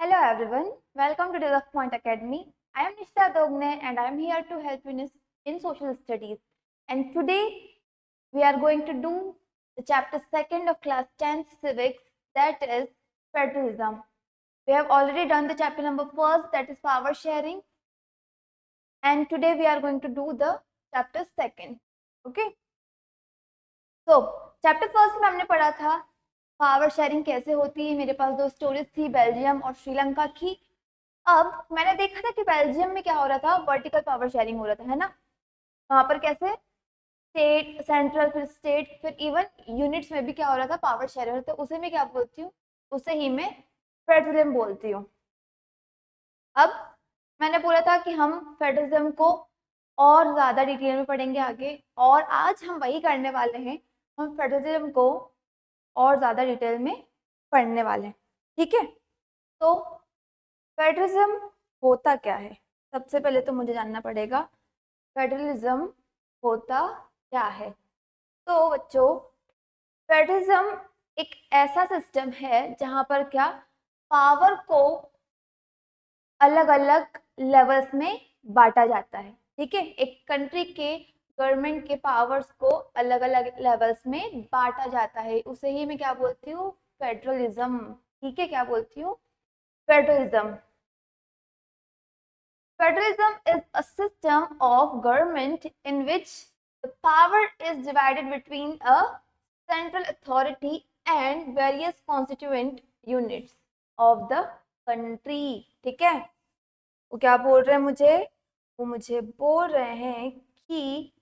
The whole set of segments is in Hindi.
Hello everyone, welcome to Develop Point Academy. I am Nishita Dogne and I am here to help you in social studies. And today we are going to do the chapter 2nd of class 10th civics, that is federalism. We have already done the chapter number 1st, that is power sharing, and today we are going to do the chapter 2nd. Okay, so chapter 1st में हमने पढ़ा था पावर शेयरिंग कैसे होती है। मेरे पास दो स्टोरीज थी, बेल्जियम और श्रीलंका की। अब मैंने देखा था कि बेल्जियम में क्या हो रहा था, वर्टिकल पावर शेयरिंग हो रहा था, है ना। वहां पर कैसे स्टेट, सेंट्रल, फिर स्टेट, फिर इवन यूनिट्स में भी क्या हो रहा था, पावर शेयर हो रहा था। उसे मैं क्या बोलती हूँ, उसे ही मैं फेडरलिज्म बोलती हूँ। अब मैंने बोला था कि हम फेडरलिज्म को और ज्यादा डिटेल में पढ़ेंगे आगे, और आज हम वही करने वाले हैं। हम फेडरलिज्म को और ज्यादा डिटेल में पढ़ने वाले हैं, ठीक है। तो फेडरलिज्म होता क्या है, सबसे पहले तो मुझे जानना पड़ेगा फेडरलिज्म होता क्या है। तो बच्चों, फेडरलिज्म एक ऐसा सिस्टम है जहां पर क्या पावर को अलग अलग लेवल्स में बांटा जाता है, ठीक है। एक कंट्री के गवर्नमेंट के पावर्स को अलग अलग लेवल्स में बांटा जाता है, उसे ही मैं क्या बोलती हूँ, फेडरलिज्म, ठीक है। क्या बोलती हूँ, federalism. Federalism is a system of government in which the power is divided between a central authority and various constituent units of the country, ठीक है। वो क्या बोल रहे हैं मुझे, वो मुझे बोल रहे हैं कि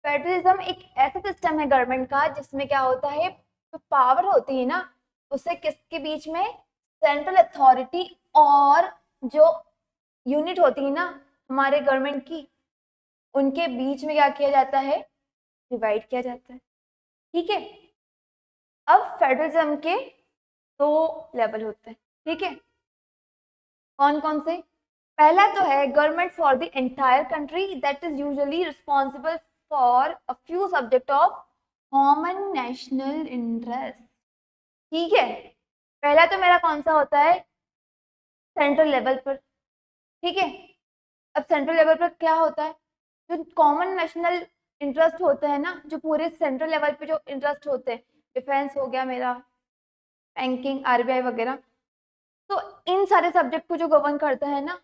फेडरलिज्म एक ऐसा सिस्टम है गवर्नमेंट का जिसमें क्या होता है, जो पावर होती है ना, उससे किसके बीच में, सेंट्रल अथॉरिटी और जो यूनिट होती है ना हमारे गवर्नमेंट की, उनके बीच में क्या किया जाता है, डिवाइड किया जाता है, ठीक है। अब फेडरलिज्म के दो लेवल होते हैं, ठीक है। कौन कौन से, पहला तो है government for the entire country, that is usually responsible for a few subject of common national interest, ठीक है। पहला तो मेरा कौन सा होता है, सेंट्रल लेवल पर, ठीक है। अब सेंट्रल लेवल पर क्या होता है, जो कॉमन नेशनल इंटरेस्ट होते हैं ना, जो पूरे सेंट्रल लेवल पे जो इंटरेस्ट होते हैं, डिफेंस हो गया मेरा, बैंकिंग, आरबीआई वगैरह, तो इन सारे सब्जेक्ट को जो गवर्न करता है ना,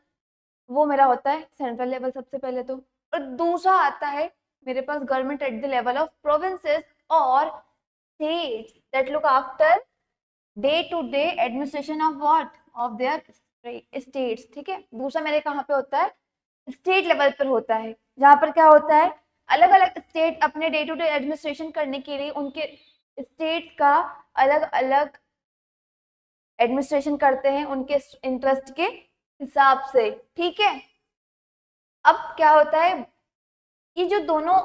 वो मेरा होता है सेंट्रल लेवल सबसे पहले तो। और दूसरा आता है मेरे पास government at the level of provinces और states that look after day to day administration of what, of their states, ठीक है। दूसरा मेरे कहाँ पे होता है, स्टेट लेवल पर होता है, जहाँ पर क्या होता है, अलग अलग स्टेट अपने डे टू डे एडमिनिस्ट्रेशन करने के लिए उनके स्टेट का अलग अलग एडमिनिस्ट्रेशन करते हैं उनके इंटरेस्ट के हिसाब से, ठीक है। अब क्या होता है, ये जो दोनों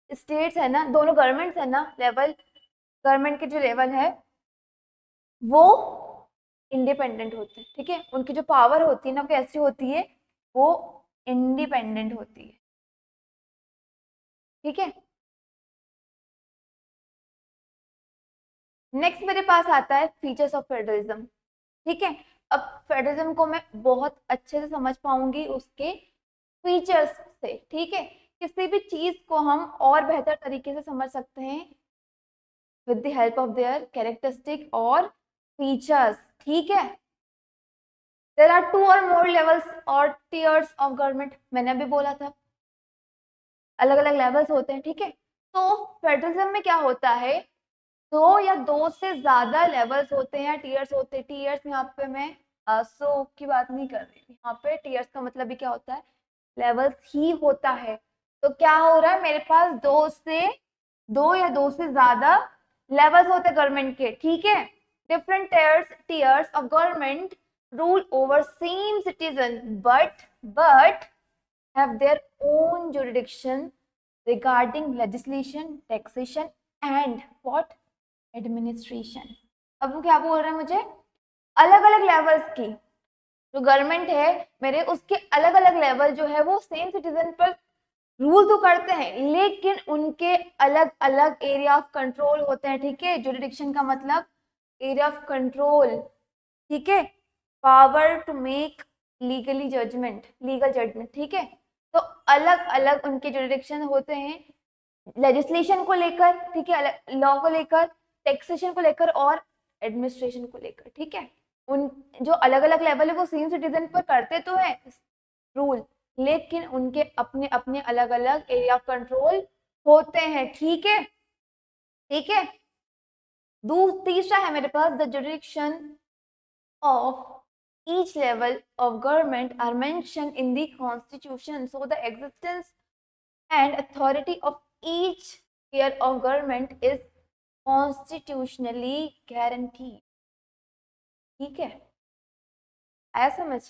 स्टेट्स है ना, दोनों गवर्नमेंट्स है ना, लेवल गवर्नमेंट के जो लेवल है वो इंडिपेंडेंट होते हैं, ठीक है। उनकी जो पावर होती है ना, वो कैसी होती है, वो इंडिपेंडेंट होती है, ठीक है। नेक्स्ट मेरे पास आता है फीचर्स ऑफ फेडरलिज्म, ठीक है। अब फेडरलिज्म को मैं बहुत अच्छे से समझ पाऊंगी उसके फीचर्स से, ठीक है। किसी भी चीज को हम और बेहतर तरीके से समझ सकते हैं with the help of their characteristic और फीचर्स, ठीक है। देयर आर टू और मोर लेवल्स और टीयर्स ऑफ गवर्नमेंट, मैंने अभी बोला था अलग अलग लेवल्स होते हैं, ठीक है। तो फेडरलिज्म में क्या होता है, दो या दो से ज्यादा लेवल्स होते हैं या टीयर्स होते हैं। टीयर्स यहाँ पे मैं सो की बात नहीं कर रही, यहाँ पे टीयर्स का मतलब भी क्या होता है, लेवल्स ही होता है। तो क्या हो रहा है, मेरे पास दो या दो से ज्यादा लेवल्स होते हैं गवर्नमेंट के, ठीक है। Different tears of government rule over same citizen but have their own jurisdiction regarding legislation, taxation and what, administration। अब वो क्या बोल रहे हैं मुझे, अलग अलग लेवल्स की जो गवर्नमेंट है मेरे, उसके अलग अलग लेवल जो है वो सेम सिटीजन पर रूल तो करते हैं, लेकिन उनके अलग अलग एरिया ऑफ कंट्रोल होते हैं, ठीक है। जुरिडिक्शन का मतलब एरिया ऑफ कंट्रोल, ठीक है, power to make legal judgement, ठीक है। तो अलग अलग उनके जुरिडिक्शन होते हैं लेजिस्लेशन को लेकर, ठीक है, लॉ को लेकर, टैक्सेशन को लेकर और एडमिनिस्ट्रेशन को लेकर, ठीक है। उन जो अलग अलग लेवल है वो सेम सिटीजन पर करते तो है रूल, लेकिन उनके अपने अपने अलग अलग एरिया ऑफ कंट्रोल होते हैं, ठीक है, ठीक है। तीसरा है मेरे पास the jurisdiction of each level of government are mentioned in the constitution, so the existence and authority of each tier of government is constitutionally guaranteed, ठीक है, आया समझ।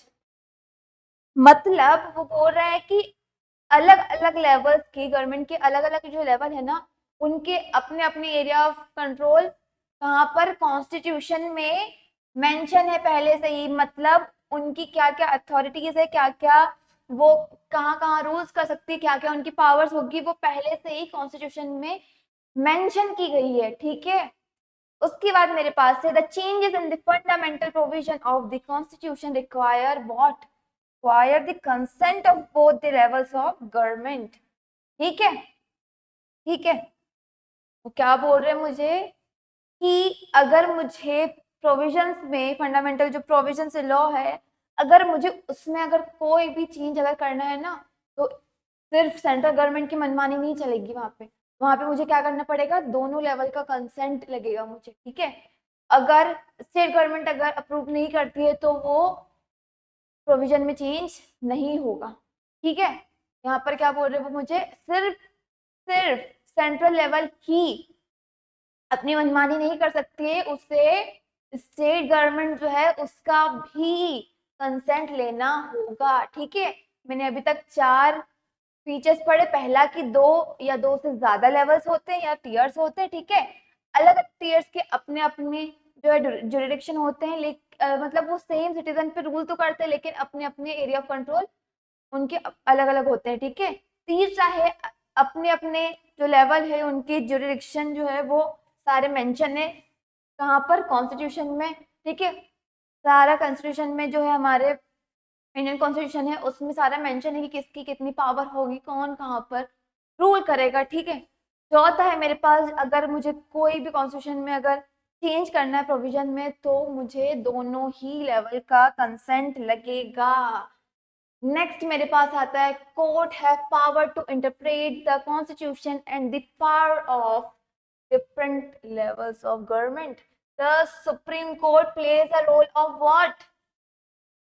मतलब वो बोल रहा है कि अलग अलग लेवल्स की गवर्नमेंट के अलग अलग जो लेवल है ना, उनके अपने अपने एरिया ऑफ कंट्रोल कहाँ पर कॉन्स्टिट्यूशन में मेंशन है पहले से ही। मतलब उनकी क्या क्या अथॉरिटीज है, क्या क्या वो कहाँ कहाँ रूल्स कर सकती है, क्या क्या उनकी पावर्स होगी, वो पहले से ही कॉन्स्टिट्यूशन में मेंशन की गई है, ठीक है। उसके बाद मेरे पास है the changes in the fundamental provision of the constitution require what, require the consent of both the levels of government, ठीक है, ठीक है। वो क्या बोल रहे हैं मुझे कि अगर मुझे प्रोविजंस में फंडामेंटल जो प्रोविजंस लॉ है, अगर मुझे उसमें अगर कोई भी चेंज अगर करना है ना, तो सिर्फ सेंट्रल गवर्नमेंट की मनमानी नहीं चलेगी, वहां पे मुझे क्या करना पड़ेगा, दोनों लेवल का कंसेंट लगेगा मुझे, ठीक है। अगर स्टेट गवर्नमेंट अगर अप्रूव नहीं करती है तो वो प्रोविजन में चेंज नहीं होगा, ठीक है। यहाँ पर क्या बोल रहे हो मुझे, सिर्फ सेंट्रल लेवल ही अपनी मनमानी नहीं कर सकती है, उसे स्टेट गवर्नमेंट जो है उसका भी कंसेंट लेना होगा, ठीक है। मैंने अभी तक 4 फीचर्स पढ़े, पहला कि 2 या 2 से ज्यादा लेवल्स होते हैं या टीयर्स होते हैं, ठीक है। अलग अलग टीयर्स के अपने अपने जो है जुरिडिक्शन होते हैं, मतलब वो सेम सिटीजन पे रूल तो करते हैं, लेकिन अपने अपने एरिया ऑफ कंट्रोल उनके अलग अलग होते हैं, ठीक है। तीसरा है अपने अपने जो लेवल है उनके जुरिडिक्शन जो है वो सारे मेंशन है कहाँ पर, कॉन्स्टिट्यूशन में, ठीक है। सारा कॉन्स्टिट्यूशन में जो है हमारे इंडियन कॉन्स्टिट्यूशन है उसमें सारा मेंशन है कि किसकी कितनी पावर होगी, कौन कहाँ पर रूल करेगा, ठीक है। चौथा है मेरे पास अगर मुझे कोई भी कॉन्स्टिट्यूशन में अगर चेंज करना है प्रोविजन में, तो मुझे दोनों ही लेवल का कंसेंट लगेगा। नेक्स्ट मेरे पास आता है court have power to interpret the constitution and the power of different levels of government. The supreme court plays a role of what,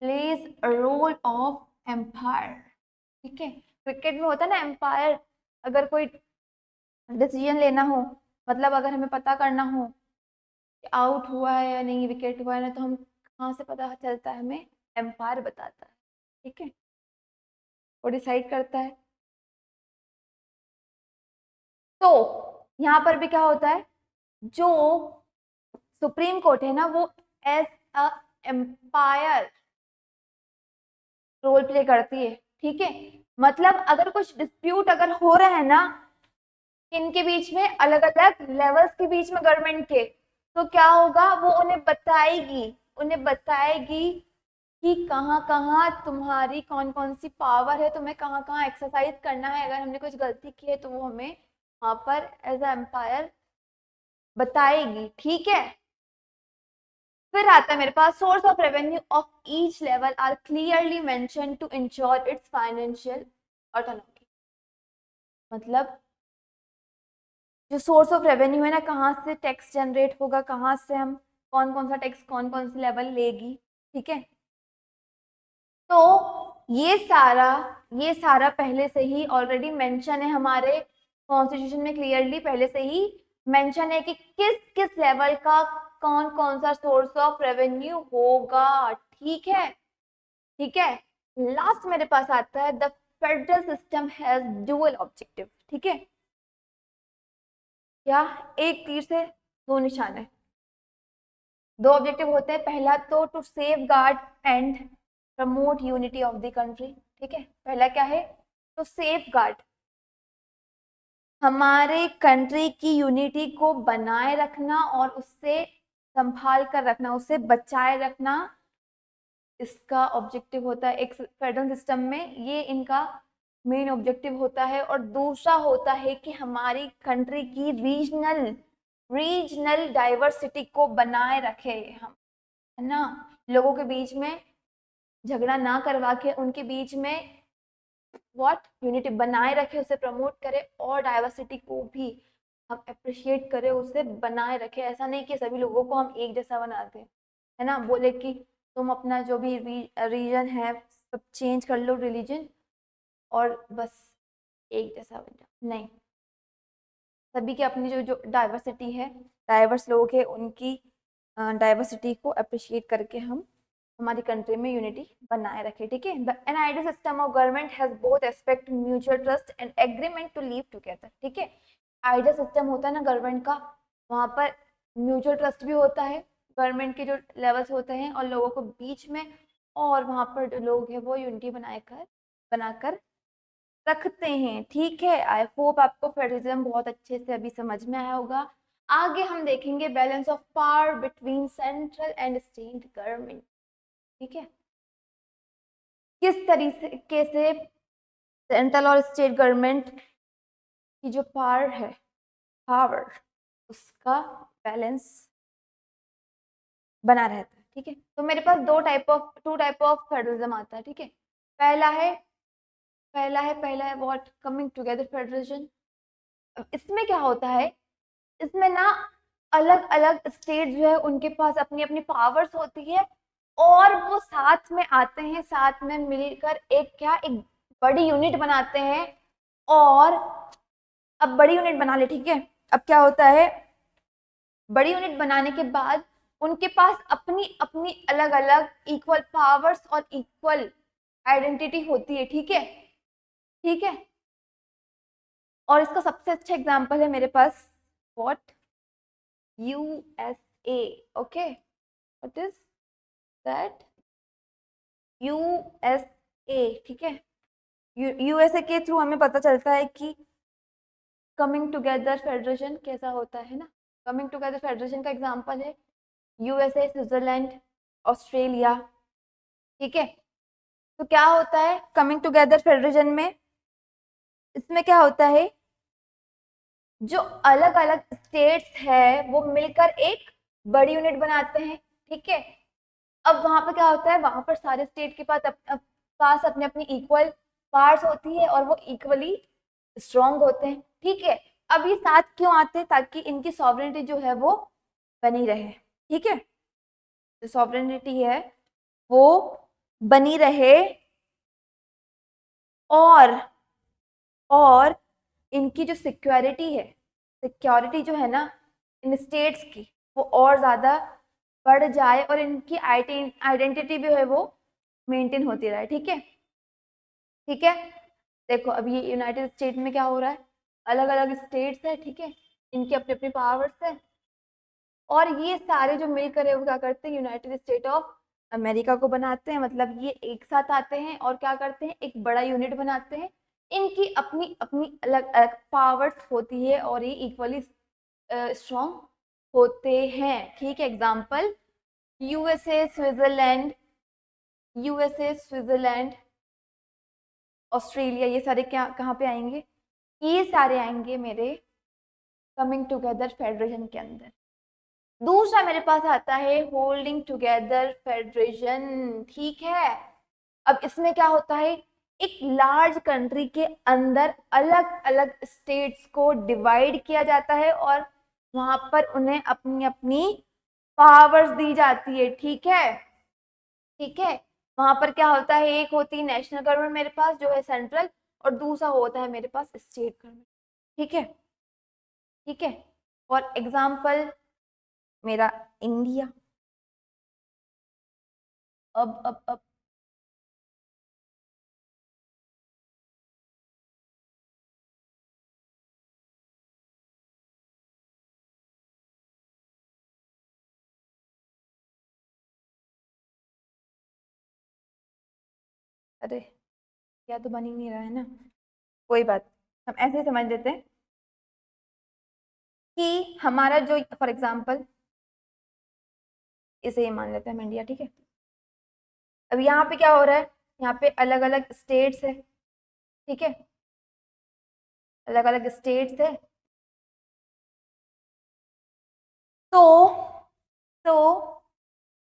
plays a role of umpire, ठीक है। क्रिकेट में होता है ना एम्पायर, अगर कोई डिसीजन लेना हो, मतलब अगर हमें पता करना हो कि आउट हुआ है या नहीं, विकेट हुआ है ना, तो हम कहाँ से पता चलता है, हमें एम्पायर बताता है, ठीक है, वो डिसाइड करता है। तो यहाँ पर भी क्या होता है, जो सुप्रीम कोर्ट है ना वो as a umpire role play करती है, ठीक है। मतलब अगर कुछ डिस्प्यूट अगर हो रहा है ना इनके बीच में, अलग अलग लेवल्स के बीच में गवर्नमेंट के, तो क्या होगा, वो उन्हें बताएगी कि कहाँ कहाँ तुम्हारी कौन कौन सी पावर है, तुम्हें कहाँ कहाँ एक्सरसाइज करना है। अगर हमने कुछ गलती की है तो वो हमें वहां पर एज अ एम्पायर बताएगी, ठीक है। फिर आता है मेरे पास source of revenue of each level are clearly mention to ensure its financial autonomy. मतलब जो सोर्स ऑफ रेवेन्यू है ना, कहाँ से टैक्स जनरेट होगा, कहाँ से हम कौन कौन सा टैक्स कौन कौन सी लेवल लेगी, ठीक है। तो ये सारा पहले से ही ऑलरेडी मेंशन है हमारे कॉन्स्टिट्यूशन में, क्लियरली पहले से ही मेंशन है कि किस किस लेवल का कौन कौन सा सोर्स ऑफ रेवेन्यू होगा, ठीक है, ठीक है। लास्ट मेरे पास आता है the federal system has dual objective, ठीक है। क्या, एक तीर से 2 निशान है, 2 ऑब्जेक्टिव होते हैं। पहला तो to safeguard and promote unity of the country, ठीक है। पहला क्या है, तो सेफ गार्ड, हमारे कंट्री की यूनिटी को बनाए रखना और उससे संभाल कर रखना, उसे बचाए रखना इसका ऑब्जेक्टिव होता है एक फेडरल सिस्टम में, ये इनका मेन ऑब्जेक्टिव होता है। और दूसरा होता है कि हमारी कंट्री की रीजनल डाइवर्सिटी को बनाए रखे हम, है ना, लोगों के बीच में झगड़ा ना करवा के उनके बीच में यूनिटी बनाए रखे, उसे प्रमोट करे और डाइवर्सिटी को भी हम अप्रिशिएट करें, उसे बनाए रखे। ऐसा नहीं कि सभी लोगों को हम एक जैसा बना दें, है ना, बोले कि तुम अपना जो भी रीजन है सब चेंज कर लो रिलीजन और बस एक जैसा बन जाओ, नहीं। सभी की अपनी जो जो डाइवर्सिटी है, डाइवर्स लोग हैं, उनकी डाइवर्सिटी को अप्रिशिएट करके हम हमारी कंट्री में यूनिटी बनाए रखे, ठीक है। An ideal system of government has both aspect mutual trust and agreement to live together, ठीक है। आइडियल सिस्टम होता है ना गवर्नमेंट का, वहाँ पर म्यूचुअल ट्रस्ट भी होता है, गवर्नमेंट के जो लेवल्स होते हैं और लोगों को बीच में, और वहाँ पर जो लोग हैं वो यूनिटी बनाकर रखते हैं, ठीक है। आई होप आपको फेडरलिज्म बहुत अच्छे से अभी समझ में आया होगा। आगे हम देखेंगे balance of power between central and state government, ठीक है। किस तरीके से सेंट्रल और स्टेट गवर्नमेंट की जो पावर उसका बैलेंस बना रहता है, ठीक है। तो मेरे पास टू टाइप ऑफ फेडरलिज्म आता है, ठीक है। पहला है व्हाट कमिंग टुगेदर फेडरेशन। इसमें क्या होता है, इसमें ना अलग अलग स्टेट जो है उनके पास अपनी अपनी पावर्स होती है और वो साथ में आते हैं, साथ में मिलकर एक बड़ी यूनिट बनाते हैं। और अब बड़ी यूनिट बना ले, ठीक है। अब क्या होता है, बड़ी यूनिट बनाने के बाद उनके पास अपनी अपनी अलग अलग इक्वल पावर्स और इक्वल आइडेंटिटी होती है, ठीक है, ठीक है। और इसका सबसे अच्छा एग्जांपल है मेरे पास what USA, okay, what is that, USA, ठीक है। यूएसए के थ्रू हमें पता चलता है कि कमिंग टुगेदर फेडरेशन कैसा होता है ना। कमिंग टुगेदर फेडरेशन का एग्जांपल है यूएसए, स्विट्जरलैंड, ऑस्ट्रेलिया, ठीक है। तो क्या होता है कमिंग टुगेदर फेडरेशन में, इसमें क्या होता है, जो अलग अलग स्टेट्स है वो मिलकर एक बड़ी यूनिट बनाते हैं, ठीक है। अब वहां पर क्या होता है, वहां पर सारे स्टेट के पास अपने अपनी इक्वल पार्ट्स होती है और वो इक्वली स्ट्रॉन्ग होते हैं, ठीक है। अब ये साथ क्यों आते हैं, ताकि इनकी सॉवरेनिटी जो है वो बनी रहे, ठीक है। जो सॉवरेनिटी है वो बनी रहे और इनकी जो सिक्योरिटी जो है ना इन स्टेट्स की, वो और ज़्यादा बढ़ जाए और इनकी आइडेंटिटी भी है वो मेंटेन होती रहे, ठीक है, ठीक है। देखो अब ये यूनाइटेड स्टेट में क्या हो रहा है, अलग अलग स्टेट्स है, ठीक है, इनकी अपनी अपनी पावर्स है और ये सारे जो मिलकर है वो क्या करते हैं, यूनाइटेड स्टेट ऑफ अमेरिका को बनाते हैं। मतलब ये एक साथ आते हैं और क्या करते हैं, एक बड़ा यूनिट बनाते हैं। इनकी अपनी अपनी अलग अलग पावर्स होती है और ये इक्वली स्ट्रॉन्ग होते हैं, ठीक है। एग्जाम्पल यूएसए स्विट्जरलैंड ऑस्ट्रेलिया, ये सारे क्या कहाँ पे आएंगे, ये सारे आएंगे मेरे कमिंग टुगेदर फेडरेशन के अंदर। दूसरा मेरे पास आता है होल्डिंग टुगेदर फेडरेशन, ठीक है। अब इसमें क्या होता है, एक लार्ज कंट्री के अंदर अलग अलग स्टेट्स को डिवाइड किया जाता है और वहां पर उन्हें अपनी अपनी पावर्स दी जाती है, ठीक है, ठीक है। वहां पर क्या होता है, एक होती है नेशनल गवर्नमेंट मेरे पास जो है सेंट्रल, और दूसरा होता है मेरे पास स्टेट गवर्नमेंट, ठीक है, ठीक है। फॉर एग्जाम्पल मेरा इंडिया। अब अरे क्या तो बन ही नहीं रहा है ना, कोई बात, हम ऐसे ही समझ लेते हैं कि हमारा जो फॉर एग्जाम्पल इसे ही मान लेते हैं हम इंडिया, ठीक है। अब यहाँ पे क्या हो रहा है, यहाँ पे अलग अलग स्टेट्स है, ठीक है, अलग अलग स्टेट्स है। तो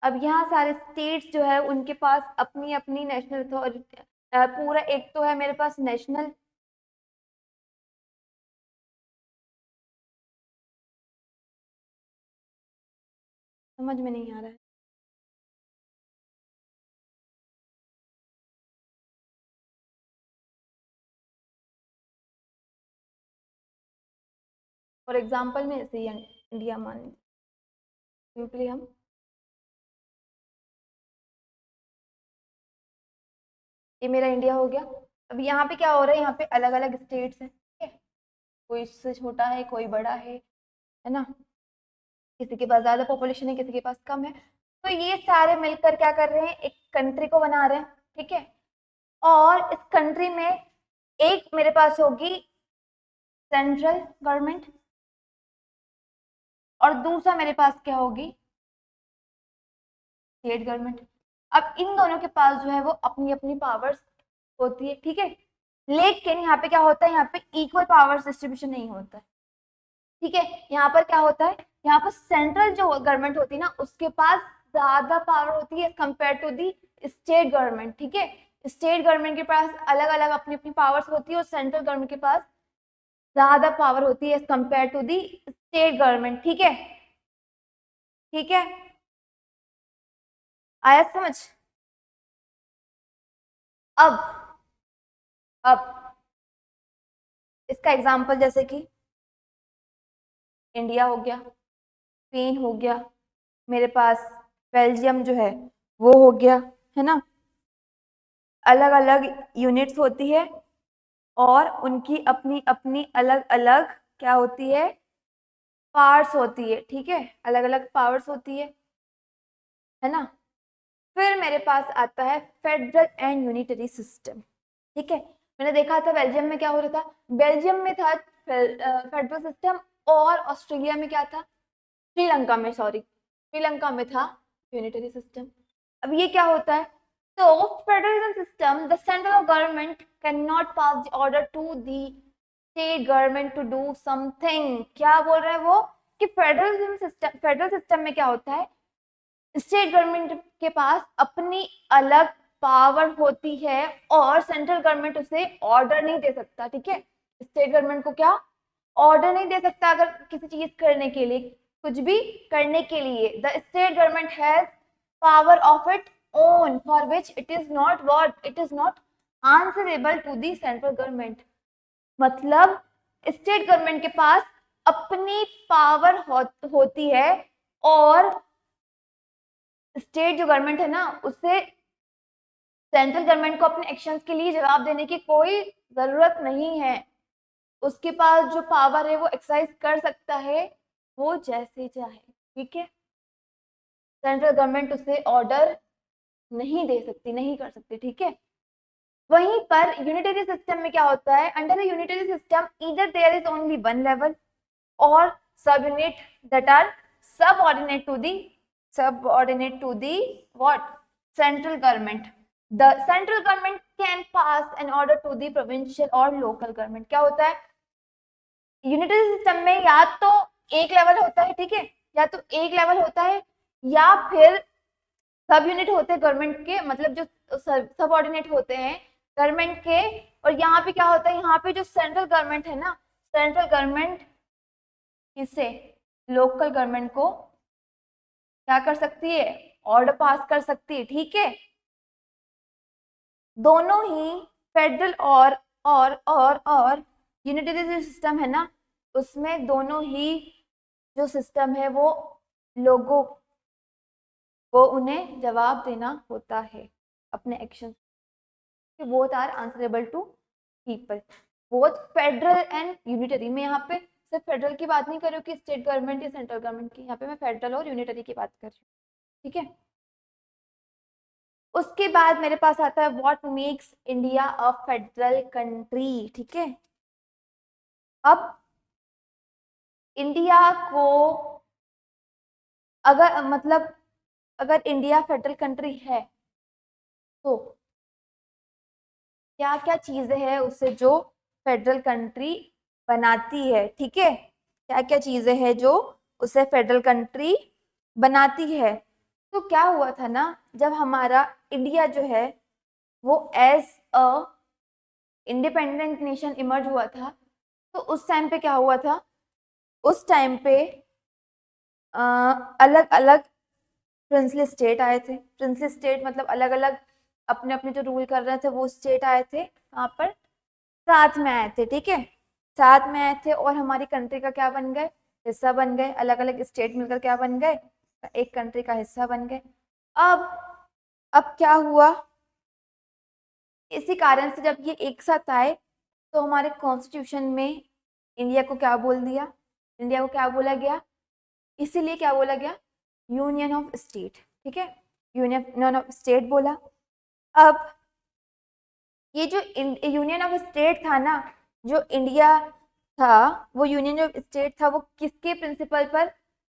अब यहाँ सारे स्टेट्स जो है उनके पास अपनी अपनी नेशनल अथॉरिटी, पूरा एक तो है मेरे पास नेशनल, समझ में नहीं आ रहा है। फॉर एग्जाम्पल में ऐसे ही इंडिया मान लीजिए, सिंपली हम ये मेरा इंडिया हो गया। अब यहाँ पे क्या हो रहा है, यहाँ पे अलग अलग स्टेट्स हैं, ठीक है, कोई इससे छोटा है कोई बड़ा है ना, किसी के पास ज्यादा पॉपुलेशन है किसी के पास कम है। तो ये सारे मिलकर क्या कर रहे हैं, एक कंट्री को बना रहे हैं, ठीक है। और इस कंट्री में एक मेरे पास होगी सेंट्रल गवर्नमेंट और दूसरा मेरे पास क्या होगी, स्टेट गवर्नमेंट। अब इन दोनों के पास जो है वो अपनी अपनी पावर्स होती है, ठीक है। लेकिन यहाँ पे क्या होता है, यहाँ पे इक्वल पावर्स डिस्ट्रीब्यूशन नहीं होता है, ठीक है। यहाँ पर क्या होता है, यहाँ पर सेंट्रल जो गवर्नमेंट होती है ना उसके पास ज्यादा पावर होती है compare to the state government, ठीक है। स्टेट गवर्नमेंट के पास अलग अलग अपनी अपनी पावर्स होती है और सेंट्रल गवर्नमेंट के पास ज्यादा पावर होती है compare to the state government, ठीक है, ठीक है, आया समझ। अब अब इसका एग्जांपल जैसे कि इंडिया हो गया, स्पेन हो गया, मेरे पास बेल्जियम जो है वो हो गया, है ना। अलग अलग यूनिट्स होती है और उनकी अपनी अपनी अलग अलग क्या होती है, पावर्स होती है, ठीक है, अलग अलग पावर्स होती है ना। फिर मेरे पास आता है फेडरल एंड यूनिटरी सिस्टम, ठीक है। मैंने देखा था बेल्जियम में क्या हो रहा था, बेल्जियम में था फेडरल सिस्टम और ऑस्ट्रेलिया में क्या था, श्रीलंका में, सॉरी श्रीलंका में था यूनिटरी सिस्टम। अब ये क्या होता है, तो federalism system the central government can not pass the order to the state government to do something. क्या बोल रहे हैं वो कि फेडरल सिस्टम में क्या होता है, स्टेट गवर्नमेंट के पास अपनी अलग पावर होती है और सेंट्रल गवर्नमेंट उसे ऑर्डर नहीं दे सकता, ठीक है। स्टेट गवर्नमेंट को क्या ऑर्डर नहीं दे सकता अगर किसी चीज करने के लिए, कुछ भी करने के लिए। The state government has power of it own for which it is not what, it is not answerable to the central government. मतलब स्टेट गवर्नमेंट के पास अपनी पावर होती है और स्टेट जो गवर्नमेंट है ना उससे सेंट्रल गवर्नमेंट को अपने एक्शंस के लिए जवाब देने की कोई जरूरत नहीं है। उसके पास जो पावर है वो एक्सरसाइज कर सकता है वो जैसे चाहे, ठीक है। सेंट्रल गवर्नमेंट उसे ऑर्डर नहीं दे सकती, नहीं कर सकती, ठीक है। वहीं पर यूनिटरी सिस्टम में क्या होता है, under the unitary system either there is only one level और sub unit that are subordinate to the what, central government. The central government can pass an order to the provincial or local government. क्या होता है यूनिटरी सिस्टम में, या तो एक लेवल होता है, ठीक है, या तो एक लेवल होता है या फिर सब यूनिट होते हैं गवर्नमेंट के, मतलब जो सबऑर्डिनेट होते हैं गवर्नमेंट के। और यहाँ पे क्या होता है, यहाँ पे जो सेंट्रल गवर्नमेंट है ना, सेंट्रल गवर्नमेंट किससे, लोकल गवर्नमेंट को क्या कर सकती है, ऑर्डर पास कर सकती है, ठीक है। दोनों ही फेडरल और यूनिटरी सिस्टम है ना, उसमें दोनों ही जो सिस्टम है वो लोगों को उन्हें जवाब देना होता है अपने action, both are answerable to people, both federal and unitary. मैं यहाँ पे सिर्फ फेडरल की बात नहीं कर रही हूँ कि स्टेट गवर्नमेंट या सेंट्रल गवर्नमेंट की, यहाँ पे मैं फेडरल और यूनिटरी की बात कर रही हूँ, ठीक है। उसके बाद मेरे पास आता है what makes India a federal country, ठीक है। अब इंडिया को अगर मतलब अगर इंडिया फेडरल कंट्री है तो क्या क्या चीजें हैं उससे जो फेडरल कंट्री बनाती है, ठीक है, क्या क्या चीजें हैं जो उसे फेडरल कंट्री बनाती है। तो क्या हुआ था ना, जब हमारा इंडिया जो है वो as a independent nation emerge हुआ था, तो उस टाइम पे क्या हुआ था, उस टाइम पे अलग अलग प्रिंसली स्टेट आए थे। प्रिंसली स्टेट मतलब अलग अलग अपने अपने जो रूल कर रहे थे वो स्टेट आए थे, वहां पर साथ में आए थे, ठीक है, साथ में आए थे और हमारी कंट्री का क्या बन गए, हिस्सा बन गए। अलग अलग स्टेट मिलकर क्या बन गए, एक कंट्री का हिस्सा बन गए। अब अब क्या हुआ, इसी कारण से जब ये एक साथ आए तो हमारे कॉन्स्टिट्यूशन में इंडिया को क्या बोल दिया, इंडिया को क्या बोला गया, इसीलिए क्या बोला गया, यूनियन ऑफ स्टेट, ठीक है, यूनियन ऑफ स्टेट बोला। अब ये जो यूनियन ऑफ स्टेट था ना, जो इंडिया था वो यूनियन ऑफ स्टेट था, वो किसके प्रिंसिपल पर,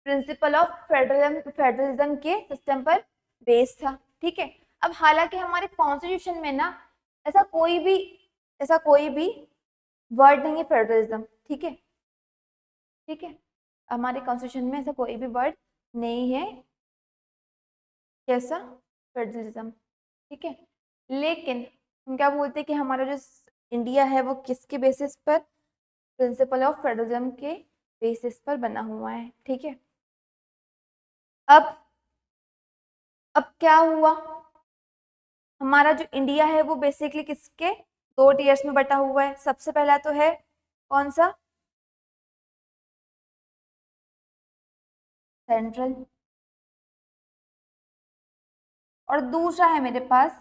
प्रिंसिपल ऑफ फेडरलिज्म के सिस्टम पर बेस्ड था, ठीक है। अब हालांकि हमारे कॉन्स्टिट्यूशन में ना ऐसा कोई भी ऐसा कोई भी वर्ड नहीं है फेडरलिज्म, ठीक है, ठीक है, हमारे कॉन्स्टिट्यूशन में ऐसा कोई भी वर्ड नहीं है कैसा, फेडरलिज्म, ठीक है। लेकिन हम क्या बोलते हैं कि हमारा जो इंडिया है वो किसके बेसिस पर, प्रिंसिपल ऑफ फेडरलिज्म के बेसिस पर बना हुआ है, ठीक है। अब अब क्या हुआ, हमारा जो इंडिया है वो बेसिकली किसके दो टीयर्स में बटा हुआ है। सबसे पहला तो है कौन सा, सेंट्रल, और दूसरा है मेरे पास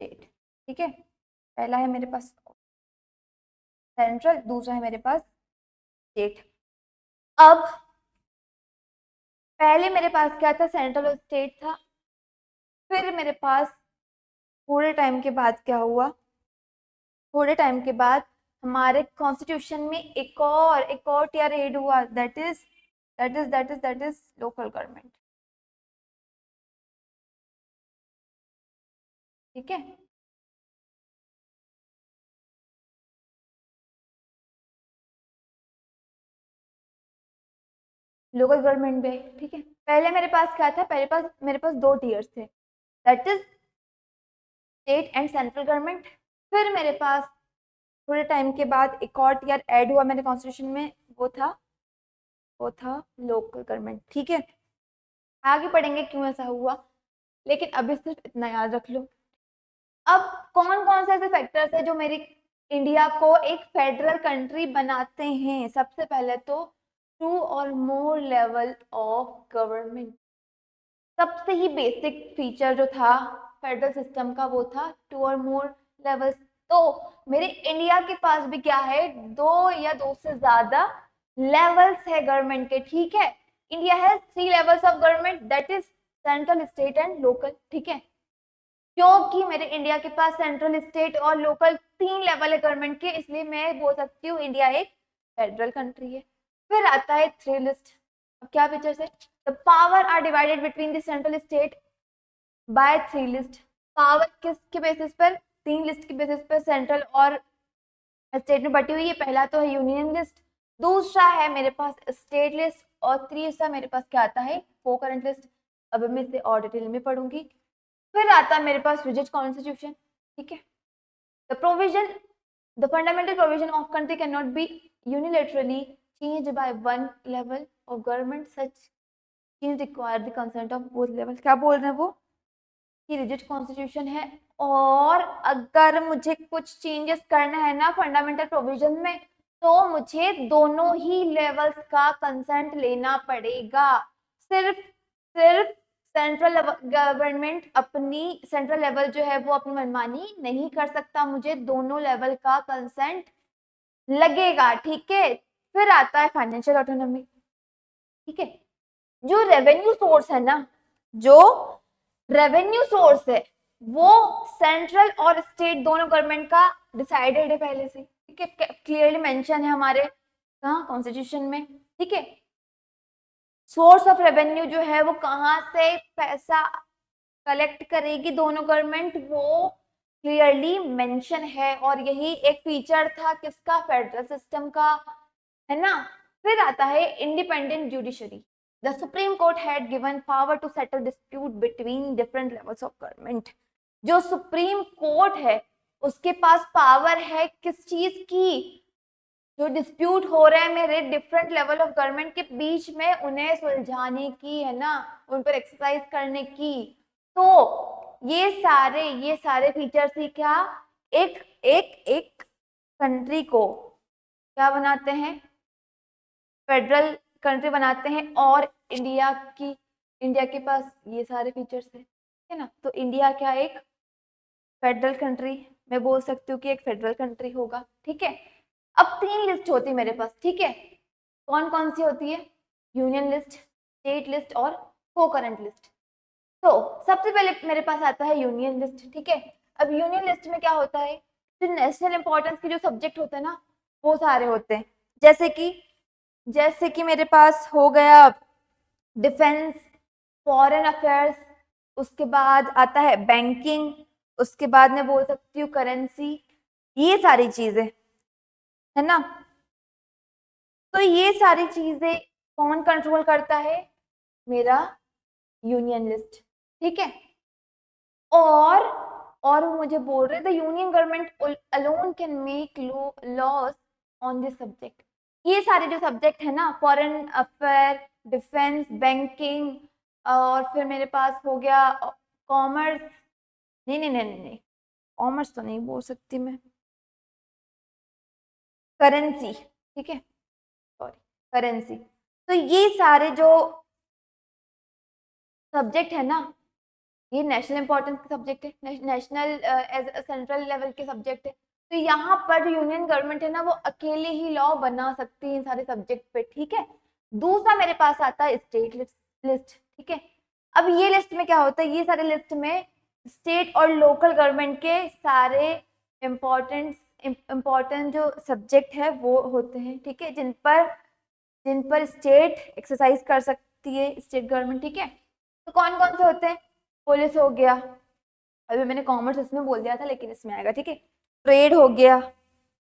स्टेट, ठीक है। पहला है मेरे पास सेंट्रल, दूसरा है मेरे पास स्टेट। अब पहले मेरे पास क्या था, सेंट्रल और स्टेट था। फिर मेरे पास थोड़े टाइम के बाद क्या हुआ, थोड़े टाइम के बाद हमारे कॉन्स्टिट्यूशन में एक और टियर ऐड हुआ, दैट इज लोकल गवर्नमेंट, ठीक है। लोकल गवर्नमेंट भी, ठीक है। पहले मेरे पास क्या था, पहले मेरे पास दो टीयर्स थे, that is state and central government. फिर मेरे पास थोड़े टाइम के बाद एक और टीयर ऐड हुआ मेरे कॉन्स्टिट्यूशन में, वो था लोकल गवर्नमेंट, ठीक है। आगे पढ़ेंगे क्यों ऐसा हुआ, लेकिन अभी सिर्फ इतना याद रख लो। अब कौन कौन से ऐसे फैक्टर्स है जो मेरी इंडिया को एक फेडरल कंट्री बनाते हैं। सबसे पहले तो टू और मोर लेवल ऑफ गवर्नमेंट, सबसे ही बेसिक फीचर जो था फेडरल सिस्टम का वो था टू और मोर लेवल्स। तो मेरे इंडिया के पास भी क्या है, दो या दो से ज्यादा लेवल्स है गवर्नमेंट के, ठीक है। India has 3 levels of government, that is central, state and local, ठीक है। क्योंकि मेरे इंडिया के पास सेंट्रल, स्टेट और लोकल 3 लेवल है गवर्नमेंट के, इसलिए मैं बोल सकती हूँ इंडिया एक फेडरल कंट्री है। फिर आता है 3 लिस्ट। अब क्या फीचर्स है, the power are divided between the central state by 3 list. Power किसके बेसिस पर, 3 लिस्ट के बेसिस पर सेंट्रल और स्टेट में बटी हुई है। पहला तो है यूनियन लिस्ट, दूसरा है मेरे पास स्टेट लिस्ट, और तीसरा मेरे पास क्या आता है, को करंट लिस्ट। अब मैं इसे और डिटेल में पढ़ूंगी। फिर आता है मेरे पास रिजिड कॉन्स्टिट्यूशन, ठीक है। The provision, the fundamental provision of country can not B unilaterally changed by one level of government, such change require the consent of both level. क्या बोल रहे हैं वो, कि रिजिड कॉन्स्टिट्यूशन है और अगर मुझे कुछ चेंजेस करना है ना फंडामेंटल प्रोविजन में, तो मुझे दोनों ही लेवल्स का कंसेंट लेना पड़ेगा। सिर्फ सिर्फ सेंट्रल गवर्नमेंट अपनी, सेंट्रल लेवल जो है वो अपनी मनमानी नहीं कर सकता, मुझे दोनों लेवल का कंसेंट लगेगा, ठीक है। फिर आता है फाइनेंशियल ऑटोनॉमी, ठीक है। जो रेवेन्यू सोर्स है ना, जो रेवेन्यू सोर्स है वो सेंट्रल और स्टेट दोनों गवर्नमेंट का डिसाइडेड है पहले से, ठीक है, क्लियरली मेंशन है हमारे कहाँ, कॉन्स्टिट्यूशन में, ठीक है। सोर्स ऑफ रेवेन्यू जो है वो कहाँ से पैसा कलेक्ट करेगी दोनों गवर्नमेंट, वो क्लियरली मेंशन है। और यही एक फीचर था किसका, फेडरल सिस्टम का, है ना। फिर आता है independent judiciary. The supreme court had given power to settle dispute between different levels of government. जो सुप्रीम कोर्ट है उसके पास पावर है किस चीज की, जो डिस्प्यूट हो रहे हैं मेरे डिफरेंट लेवल ऑफ गवर्नमेंट के बीच में, उन्हें सुलझाने की, है ना, उन पर एक्सरसाइज करने की। तो ये सारे फीचर्स ही क्या, एक एक एक कंट्री को क्या बनाते हैं, फेडरल कंट्री बनाते हैं। और इंडिया के पास ये सारे फीचर्स है ना। तो इंडिया क्या, एक फेडरल कंट्री, मैं बोल सकती हूँ कि एक फेडरल कंट्री होगा, ठीक है। अब 3 लिस्ट होती है मेरे पास, ठीक है। कौन कौन सी होती है, यूनियन लिस्ट, स्टेट लिस्ट और कोकरेंट लिस्ट। तो सबसे पहले मेरे पास आता है यूनियन लिस्ट, ठीक है। अब यूनियन लिस्ट में क्या होता है, जो नेशनल इंपॉर्टेंस के जो सब्जेक्ट होते हैं ना वो सारे होते हैं। जैसे कि मेरे पास हो गया डिफेंस, फॉरेन अफेयर्स, उसके बाद आता है बैंकिंग, उसके बाद मैं बोल सकती हूँ करेंसी, ये सारी चीजें, है ना। तो ये सारी चीजें कौन कंट्रोल करता है, मेरा यूनियन लिस्ट, ठीक है। और वो मुझे बोल रहे थे union government alone can make laws on this subject. ये सारे जो सब्जेक्ट है ना, फॉरेन अफेयर, डिफेंस, बैंकिंग, और फिर मेरे पास हो गया कॉमर्स, नहीं, कॉमर्स तो नहीं बोल सकती मैं, करेंसी, ठीक है, सॉरी, करेंसी। तो ये सारे जो सब्जेक्ट है ना, ये नेशनल इंपॉर्टेंस के सब्जेक्ट है, नेशनल एज सेंट्रल लेवल के सब्जेक्ट है। तो यहाँ पर जो यूनियन गवर्नमेंट है ना वो अकेले ही लॉ बना सकती है इन सारे सब्जेक्ट पे, ठीक है। दूसरा मेरे पास आता है स्टेट लिस्ट, ठीक है। अब ये लिस्ट में क्या होता है, ये सारे लिस्ट में स्टेट और लोकल गवर्नमेंट के सारे इम्पोर्टेंट जो सब्जेक्ट है वो होते हैं, ठीक है, जिन पर स्टेट एक्सरसाइज कर सकती है, स्टेट गवर्नमेंट, ठीक है। तो कौन कौन से होते हैं, पुलिस हो गया, अभी मैंने कॉमर्स इसमें बोल दिया था लेकिन इसमें आएगा, ठीक है। ट्रेड हो गया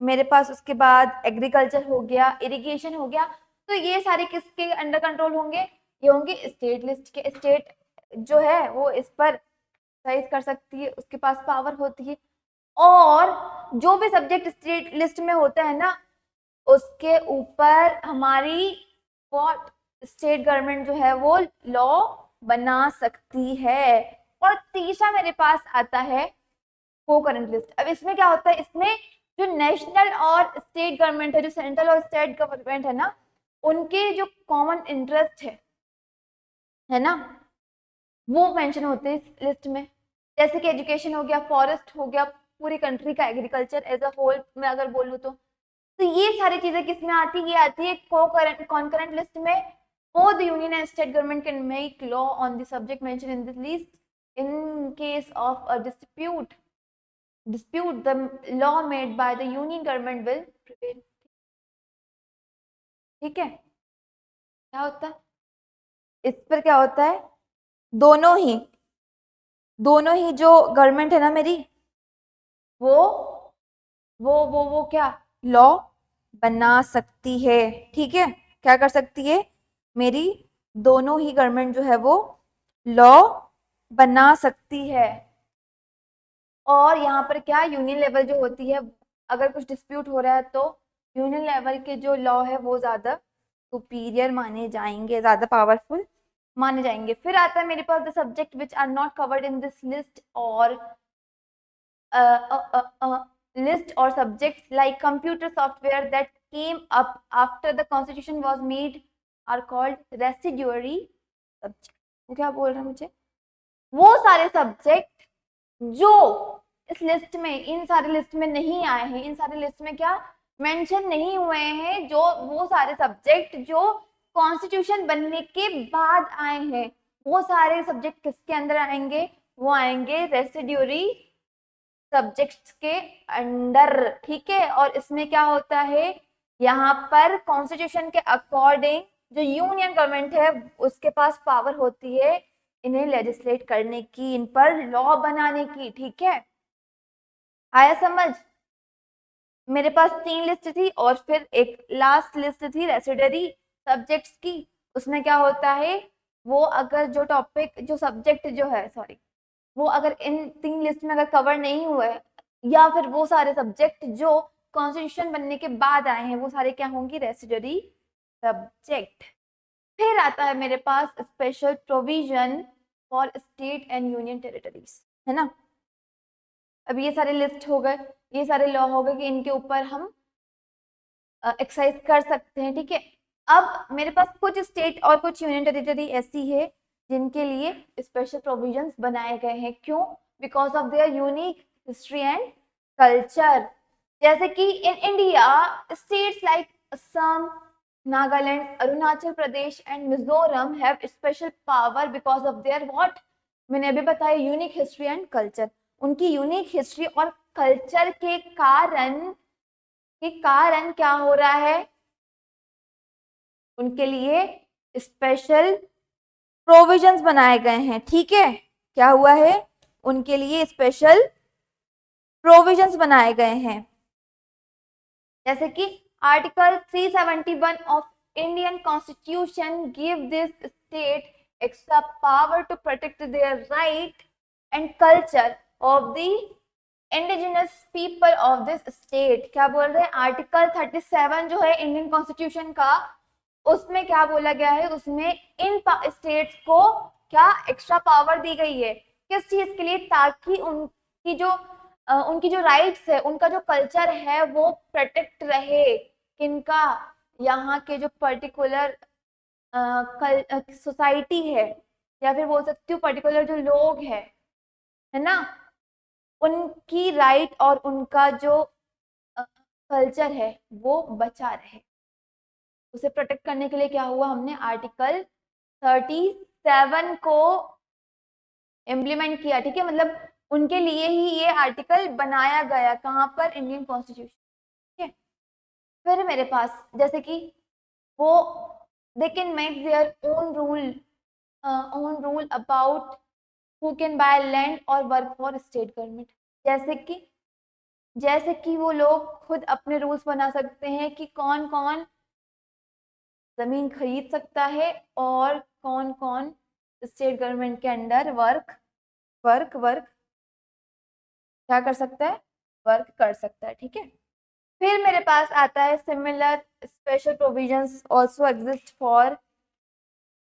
मेरे पास, उसके बाद एग्रीकल्चर हो गया, इरिगेशन हो गया। तो ये सारे किसके अंडर कंट्रोल होंगे, ये होंगे स्टेट लिस्ट के। स्टेट जो है वो इस पर एक्सरसाइज कर सकती है, उसके पास पावर होती है। और जो भी सब्जेक्ट स्टेट लिस्ट में होता है ना उसके ऊपर हमारी व्हाट, स्टेट गवर्नमेंट जो है वो लॉ बना सकती है। और तीसरा मेरे पास आता है कोकरेंट लिस्ट। अब इसमें क्या होता है, इसमें जो नेशनल और स्टेट गवर्नमेंट है, जो सेंट्रल और स्टेट गवर्नमेंट है ना, उनके जो कॉमन इंटरेस्ट है ना, वो मेंशन होते हैं इस लिस्ट में। जैसे कि एजुकेशन हो गया, फॉरेस्ट हो गया, पूरी कंट्री का एग्रीकल्चर एज अ होल मैं अगर बोलूँ तो ये सारी चीजें किस में आती है, ये आती है कॉन्करेंट लिस्ट में। both the union and state government can make law on the subject mentioned in this list. In case of a dispute, the law made by the union government will prevail. ठीक है, क्या होता है इस पर, क्या होता है, दोनों ही जो गवर्नमेंट है ना मेरी, वो क्या लॉ बना सकती है, ठीक है। क्या कर सकती है, मेरी दोनों ही गवर्नमेंट जो है वो लॉ बना सकती है। और यहाँ पर क्या, यूनियन लेवल जो होती है, अगर कुछ डिस्प्यूट हो रहा है तो यूनियन लेवल के जो लॉ है वो ज्यादा सुपीरियर माने जाएंगे, ज्यादा पावरफुल माने जाएंगे। फिर आता है मेरे पास the subject which are not covered in this list और list or subjects like computer software that came up after the constitution was made are called residuary subject. वो क्या बोल रहे हैं मुझे, वो सारे सब्जेक्ट जो इस लिस्ट में, इन सारे लिस्ट में नहीं आए हैं, इन सारे लिस्ट में क्या मेंशन नहीं हुए हैं, जो वो सारे सब्जेक्ट जो कॉन्स्टिट्यूशन बनने के बाद आए हैं, वो सारे सब्जेक्ट किसके अंदर आएंगे, वो आएंगे रेसिड्यूरी सब्जेक्ट्स के अंडर, ठीक है। और इसमें क्या होता है, यहाँ पर कॉन्स्टिट्यूशन के अकॉर्डिंग जो यूनियन गवर्नमेंट है उसके पास पावर होती है इन्हें लेजिस्लेट करने की, इन पर लॉ बनाने की। ठीक है, आया समझ? मेरे पास 3 लिस्ट थी और फिर एक लास्ट लिस्ट थी रेसिडरी सब्जेक्ट्स की। उसमें क्या होता है, वो अगर जो टॉपिक जो सब्जेक्ट जो है सॉरी वो अगर इन 3 लिस्ट में अगर कवर नहीं हुआ है, या फिर वो सारे सब्जेक्ट जो कॉन्स्टिट्यूशन बनने के बाद आए हैं वो सारे क्या होंगी, रेसिडरी सब्जेक्ट। फिर आता है मेरे पास special provision for state and union territories, है ना। अब ये सारे लिस्ट हो गए, ये सारे लॉ हो गए कि इनके ऊपर हम एक्सरसाइज कर सकते हैं। ठीक है, अब मेरे पास कुछ स्टेट और कुछ यूनियन टेरिटरी ऐसी है जिनके लिए स्पेशल प्रोविजंस बनाए गए हैं। क्यों? Because of their unique history and culture. जैसे कि in India states like Assam, Nagaland, Arunachal Pradesh and Mizoram have special power because of there what, मैंने अभी बताया, यूनिक हिस्ट्री एंड कल्चर। उनकी यूनिक हिस्ट्री और कल्चर के कारण क्या हो रहा है, उनके लिए स्पेशल प्रोविजंस बनाए गए हैं। ठीक है, क्या हुआ है, उनके लिए स्पेशल प्रोविजंस बनाए गए हैं। जैसे कि article 371 of Indian constitution give this state extra power to protect their right and culture of the indigenous people of this state. क्या बोल रहे हैं, आर्टिकल 37 जो है इंडियन कॉन्स्टिट्यूशन का, उसमें क्या बोला गया है, उसमें इन स्टेट्स को क्या एक्स्ट्रा पावर दी गई है, किस चीज के लिए, ताकि उनकी जो राइट्स है, उनका जो कल्चर है वो प्रोटेक्ट रहे। किनका, यहाँ के जो पर्टिकुलर सोसाइटी है, या फिर बोल सकती हूँ पर्टिकुलर जो लोग है ना, उनकी राइट और उनका जो कल्चर है वो बचा रहे। उसे प्रोटेक्ट करने के लिए क्या हुआ, हमने आर्टिकल 37 को इम्प्लीमेंट किया। ठीक है, मतलब उनके लिए ही ये आर्टिकल बनाया गया, कहाँ पर, इंडियन कॉन्स्टिट्यूशन। ठीक है, फिर मेरे पास जैसे कि वो they can make their own rule about who can by land और वर्क फॉर स्टेट गवर्नमेंट। जैसे कि वो लोग खुद अपने रूल्स बना सकते हैं कि कौन कौन जमीन खरीद सकता है और कौन कौन स्टेट गवर्नमेंट के अंडर वर्क क्या कर सकता है, वर्क कर सकता है। ठीक है, फिर मेरे पास आता है similar special provisions also exist for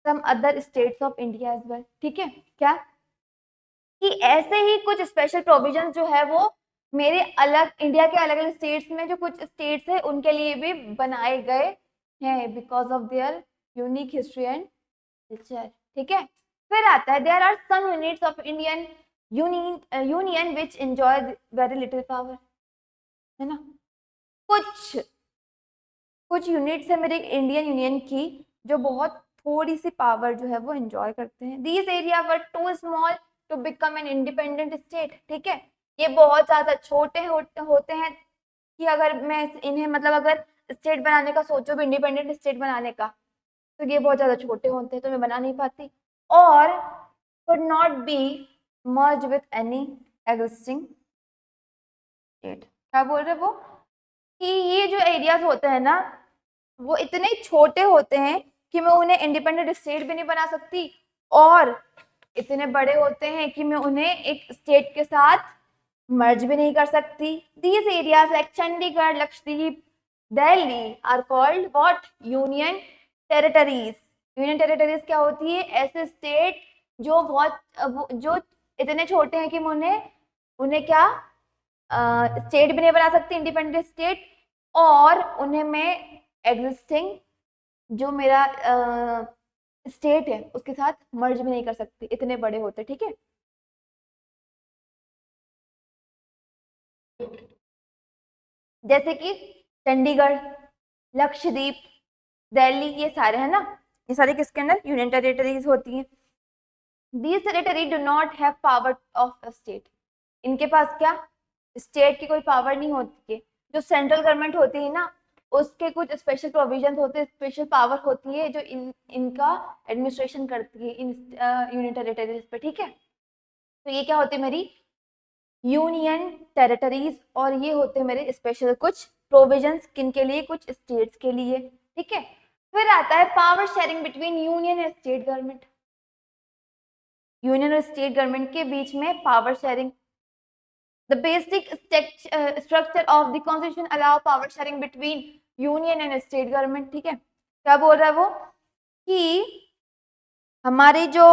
some other states of India as well. ठीक है, क्या कि ऐसे ही कुछ स्पेशल प्रोविजंस जो है वो मेरे अलग इंडिया के अलग अलग स्टेट्स में जो कुछ स्टेट्स है उनके लिए भी बनाए गए हैं because of their unique history and culture. ठीक है, फिर आता है there are some units of Indian union which enjoy very little power, है ना। कुछ यूनिट्स है मेरे इंडियन यूनियन की जो बहुत थोड़ी सी पावर जो है वो एंजॉय करते हैं। These area were too small to become an independent state. ठीक है, ये बहुत ज्यादा छोटे होते हैं कि अगर मैं इन्हें मतलब अगर स्टेट बनाने का सोचो भी, इंडिपेंडेंट स्टेट बनाने का, तो ये बहुत ज्यादा छोटे होते हैं तो मैं बना नहीं पाती, और could not be merged with any existing state। क्या बोल रहे वो कि ये जो एरियाज होते हैं ना वो इतने छोटे होते हैं कि मैं उन्हें इंडिपेंडेंट स्टेट भी नहीं बना सकती, और इतने बड़े होते हैं कि मैं उन्हें एक स्टेट के साथ मर्ज भी नहीं कर सकती। These areas like Chandigarh, Lakshadweep, Delhi are called what, union territories. Union territories क्या होती है, ऐसे स्टेट जो इतने छोटे हैं कि मैं उन्हें क्या स्टेट भी नहीं बना सकती, इंडिपेंडेंट स्टेट, और उन्हें मैं एग्जिस्टिंग जो मेरा स्टेट है उसके साथ मर्ज भी नहीं कर सकती, इतने बड़े होते। ठीक है, जैसे कि चंडीगढ़, लक्षद्वीप, दिल्ली, ये सारे है ना, ये सारे किसके अंदर, यूनियन टेरिटरीज होती हैं। These territory do not have power of a state। इनके पास क्या, स्टेट की कोई पावर नहीं होती है। जो सेंट्रल गवर्नमेंट होती है ना उसके कुछ स्पेशल प्रोविजन होते हैं, स्पेशल पावर होती है जो इनका एडमिनिस्ट्रेशन करती है इन यूनियन टेरिटरीज पे, ठीक है। तो ये क्या होती है मेरी यूनियन टेरिटरीज, और ये होते हैं मेरे स्पेशल कुछ प्रोविजंस किनके लिए, कुछ स्टेट्स के लिए, ठीक है। फिर आता है power sharing between union and state government. Union और स्टेट गवर्नमेंट के बीच में power sharing. The basic structure of the constitution allow power sharing between union and state government, ठीक है। क्या बोल रहा है वो कि हमारी जो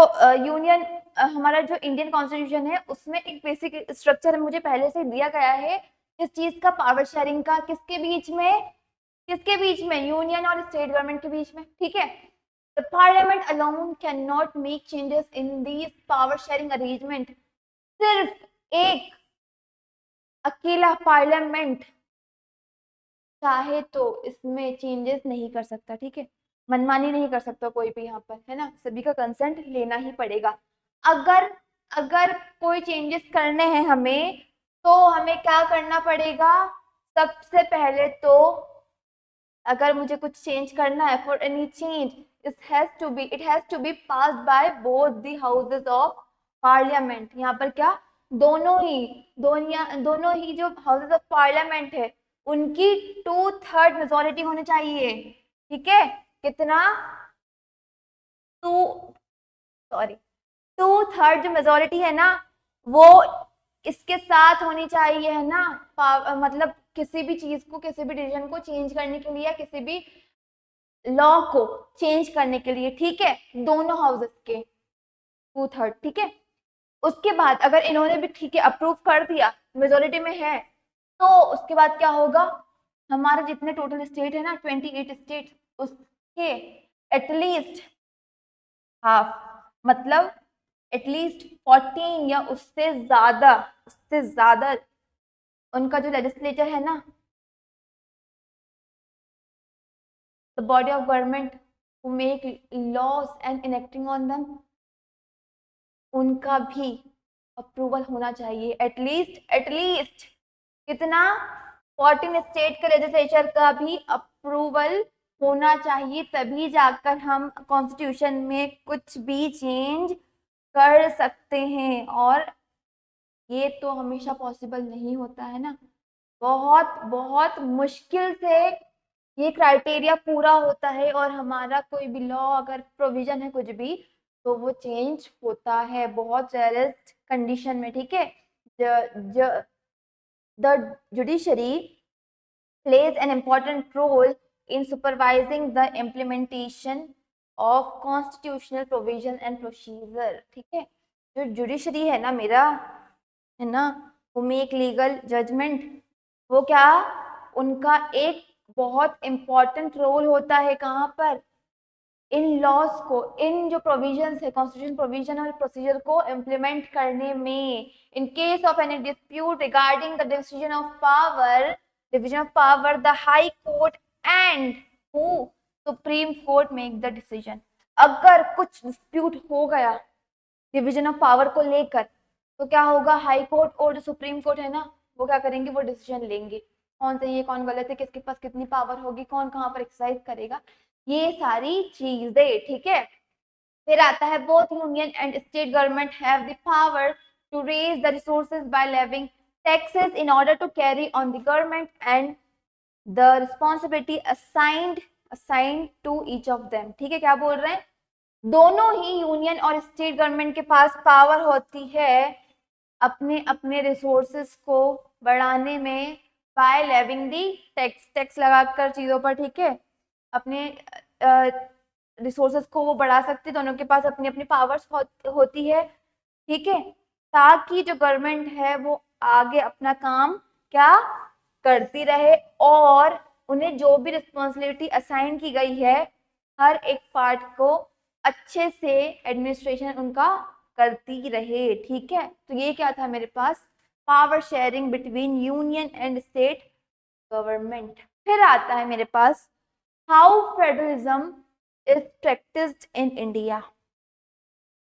यूनियन हमारा जो इंडियन कॉन्स्टिट्यूशन है उसमें एक बेसिक स्ट्रक्चर मुझे पहले से दिया गया है किस चीज का, पावर शेयरिंग का, किसके बीच में, किसके बीच में, यूनियन और स्टेट गवर्नमेंट के बीच में, ठीक है। The parliament alone cannot make changes in these power sharing arrangement। सिर्फ एक अकेला पार्लियामेंट चाहे तो इसमें चेंजेस नहीं कर सकता, ठीक है। मनमानी नहीं कर सकता कोई भी यहाँ पर, है ना, सभी का कंसेंट लेना ही पड़ेगा। अगर अगर कोई चेंजेस करने हैं हमें तो हमें क्या करना पड़ेगा, सबसे पहले तो अगर मुझे कुछ चेंज करना है, for any change it has to be passed by both the houses of parliament. यहाँ पर क्या, दोनों ही जो हाउसेस ऑफ पार्लियामेंट है उनकी 2/3 मेजोरिटी होनी चाहिए, ठीक है। कितना, 2/3 जो मेजोरिटी है ना वो इसके साथ होनी चाहिए, है ना। मतलब किसी भी चीज को, किसी भी डिसीजन को चेंज करने के लिए या किसी भी लॉ को चेंज करने के लिए, ठीक है, दोनों हाउसेस के 2/3, ठीक है। उसके बाद अगर इन्होंने भी ठीक है अप्रूव कर दिया, मेजोरिटी में है, तो उसके बाद क्या होगा, हमारे जितने टोटल स्टेट है ना 28 स्टेट, उसके एटलीस्ट हाफ, मतलब एटलीस्ट 14 या उससे ज्यादा उनका जो लेजिस्लेचर है ना, the body of government who make laws and enacting on them, उनका भी अप्रूवल होना चाहिए। एटलीस्ट कितना, 14 स्टेट के लेजिस्लेचर का भी अप्रूवल होना चाहिए, तभी जाकर हम कॉन्स्टिट्यूशन में कुछ भी चेंज कर सकते हैं। और ये तो हमेशा पॉसिबल नहीं होता है ना, बहुत बहुत मुश्किल से ये क्राइटेरिया पूरा होता है और हमारा कोई भी लॉ अगर प्रोविजन है कुछ भी तो वो चेंज होता है बहुत रेयरेस्ट कंडीशन में, ठीक है। The judiciary plays an important role in supervising the implementation of constitutional provision and procedure, ठीक है। जो जुडिशरी है ना मेरा, है ना, वो मेक लीगल जजमेंट, वो क्या, उनका एक बहुत इम्पॉर्टेंट रोल होता है कहाँ पर, इन लॉज को, इन जो प्रोविजंस है कॉन्स्टिट्यूशन प्रोविजन और प्रोसीजर को इम्प्लीमेंट करने में। In case of any dispute regarding the division of power the high court and supreme court make the decision. अगर कुछ डिस्प्यूट हो गया डिवीजन ऑफ पावर को लेकर तो क्या होगा, हाई कोर्ट और जो सुप्रीम कोर्ट है ना वो क्या करेंगे, वो डिसीजन लेंगे, कौन सही है कौन गलत है, किसके पास कितनी पावर होगी, कौन कहाँ पर एक्सरसाइज करेगा, ये सारी चीजें, ठीक है। फिर आता है both union and state government have the power to raise the resources by levying taxes in order to carry on the government and the responsibility assigned to each of them, ठीक है। क्या बोल रहे हैं, दोनों ही यूनियन और स्टेट गवर्नमेंट के पास पावर होती है अपने अपने रिसोर्सेस को बढ़ाने में, बाय लेविंग दी टैक्स लगाकर चीजों पर, ठीक है। अपने रिसोर्सेस को वो बढ़ा सकते, दोनों के पास अपनी अपनी पावर्स होती है, ठीक है, ताकि जो गवर्नमेंट है वो आगे अपना काम क्या करती रहे और उन्हें जो भी रिस्पॉन्सिबिलिटी असाइन की गई है हर एक पार्ट को अच्छे से एडमिनिस्ट्रेशन उनका करती रहे, ठीक है। तो ये क्या था मेरे पास, power sharing between union and state government. फिर आता है मेरे पास how federalism is practised in India.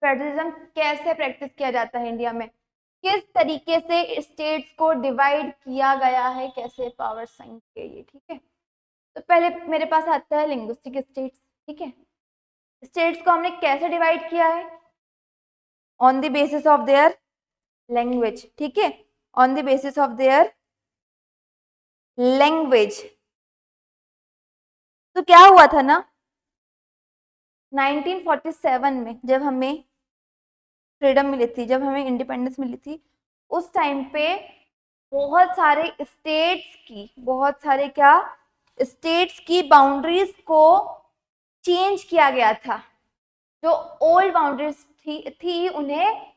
Federalism कैसे प्रैक्टिस किया जाता है इंडिया में, किस तरीके से स्टेट्स को डिवाइड किया गया है, कैसे पावर साइन किए, ठीक है। तो पहले मेरे पास आता है लिंग्विस्टिक स्टेट्स, ठीक है। स्टेट्स को हमने कैसे डिवाइड किया है? On the basis of their language, ठीक है, on the basis of their language. तो क्या हुआ था ना 1947 में जब हमें फ्रीडम मिली थी, जब हमें इंडिपेंडेंस मिली थी, उस टाइम पे बहुत सारे स्टेट्स की, बहुत सारे क्या स्टेट्स की बाउंड्रीज को चेंज किया गया था। जो ओल्ड बाउंड्रीज थी उन्हें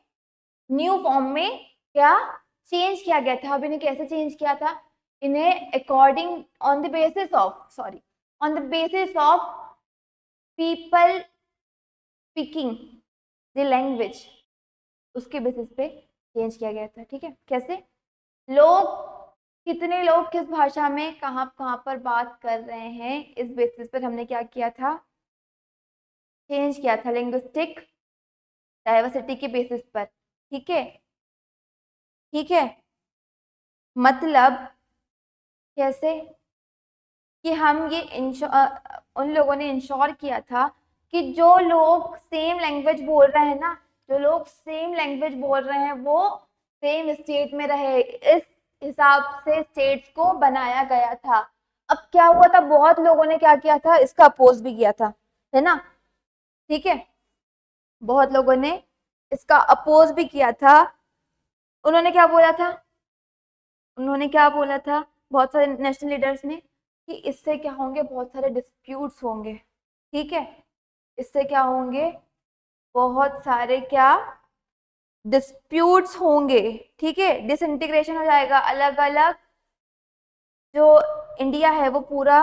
न्यू फॉर्म में क्या चेंज किया गया था। अब इन्हें कैसे चेंज किया था? इन्हें according on the basis of people speaking the language, उसके बेसिस पे चेंज किया गया था, ठीक है। कैसे? कितने लोग किस भाषा में कहाँ कहाँ पर बात कर रहे हैं, इस बेसिस पर हमने क्या किया था? चेंज किया था, लिंग्विस्टिक डाइवर्सिटी के बेसिस पर, ठीक है, ठीक है। मतलब कैसे कि हम ये उन लोगों ने इंश्योर किया था कि जो लोग सेम लैंग्वेज बोल रहे हैं ना, जो लोग सेम लैंग्वेज बोल रहे हैं वो सेम स्टेट में रहे। इस हिसाब से स्टेट्स को बनाया गया था। अब क्या हुआ था, बहुत लोगों ने क्या किया था, इसका अपोज भी किया था, है ना, ठीक है। बहुत लोगों ने इसका अपोज भी किया था। उन्होंने क्या बोला था? बहुत सारे नेशनल लीडर्स ने कि इससे क्या होंगे, बहुत सारे डिस्प्यूट्स होंगे, ठीक है। इससे क्या होंगे, बहुत सारे क्या डिस्प्यूट्स होंगे, ठीक है। डिसइंटीग्रेशन हो जाएगा, अलग अलग जो इंडिया है वो पूरा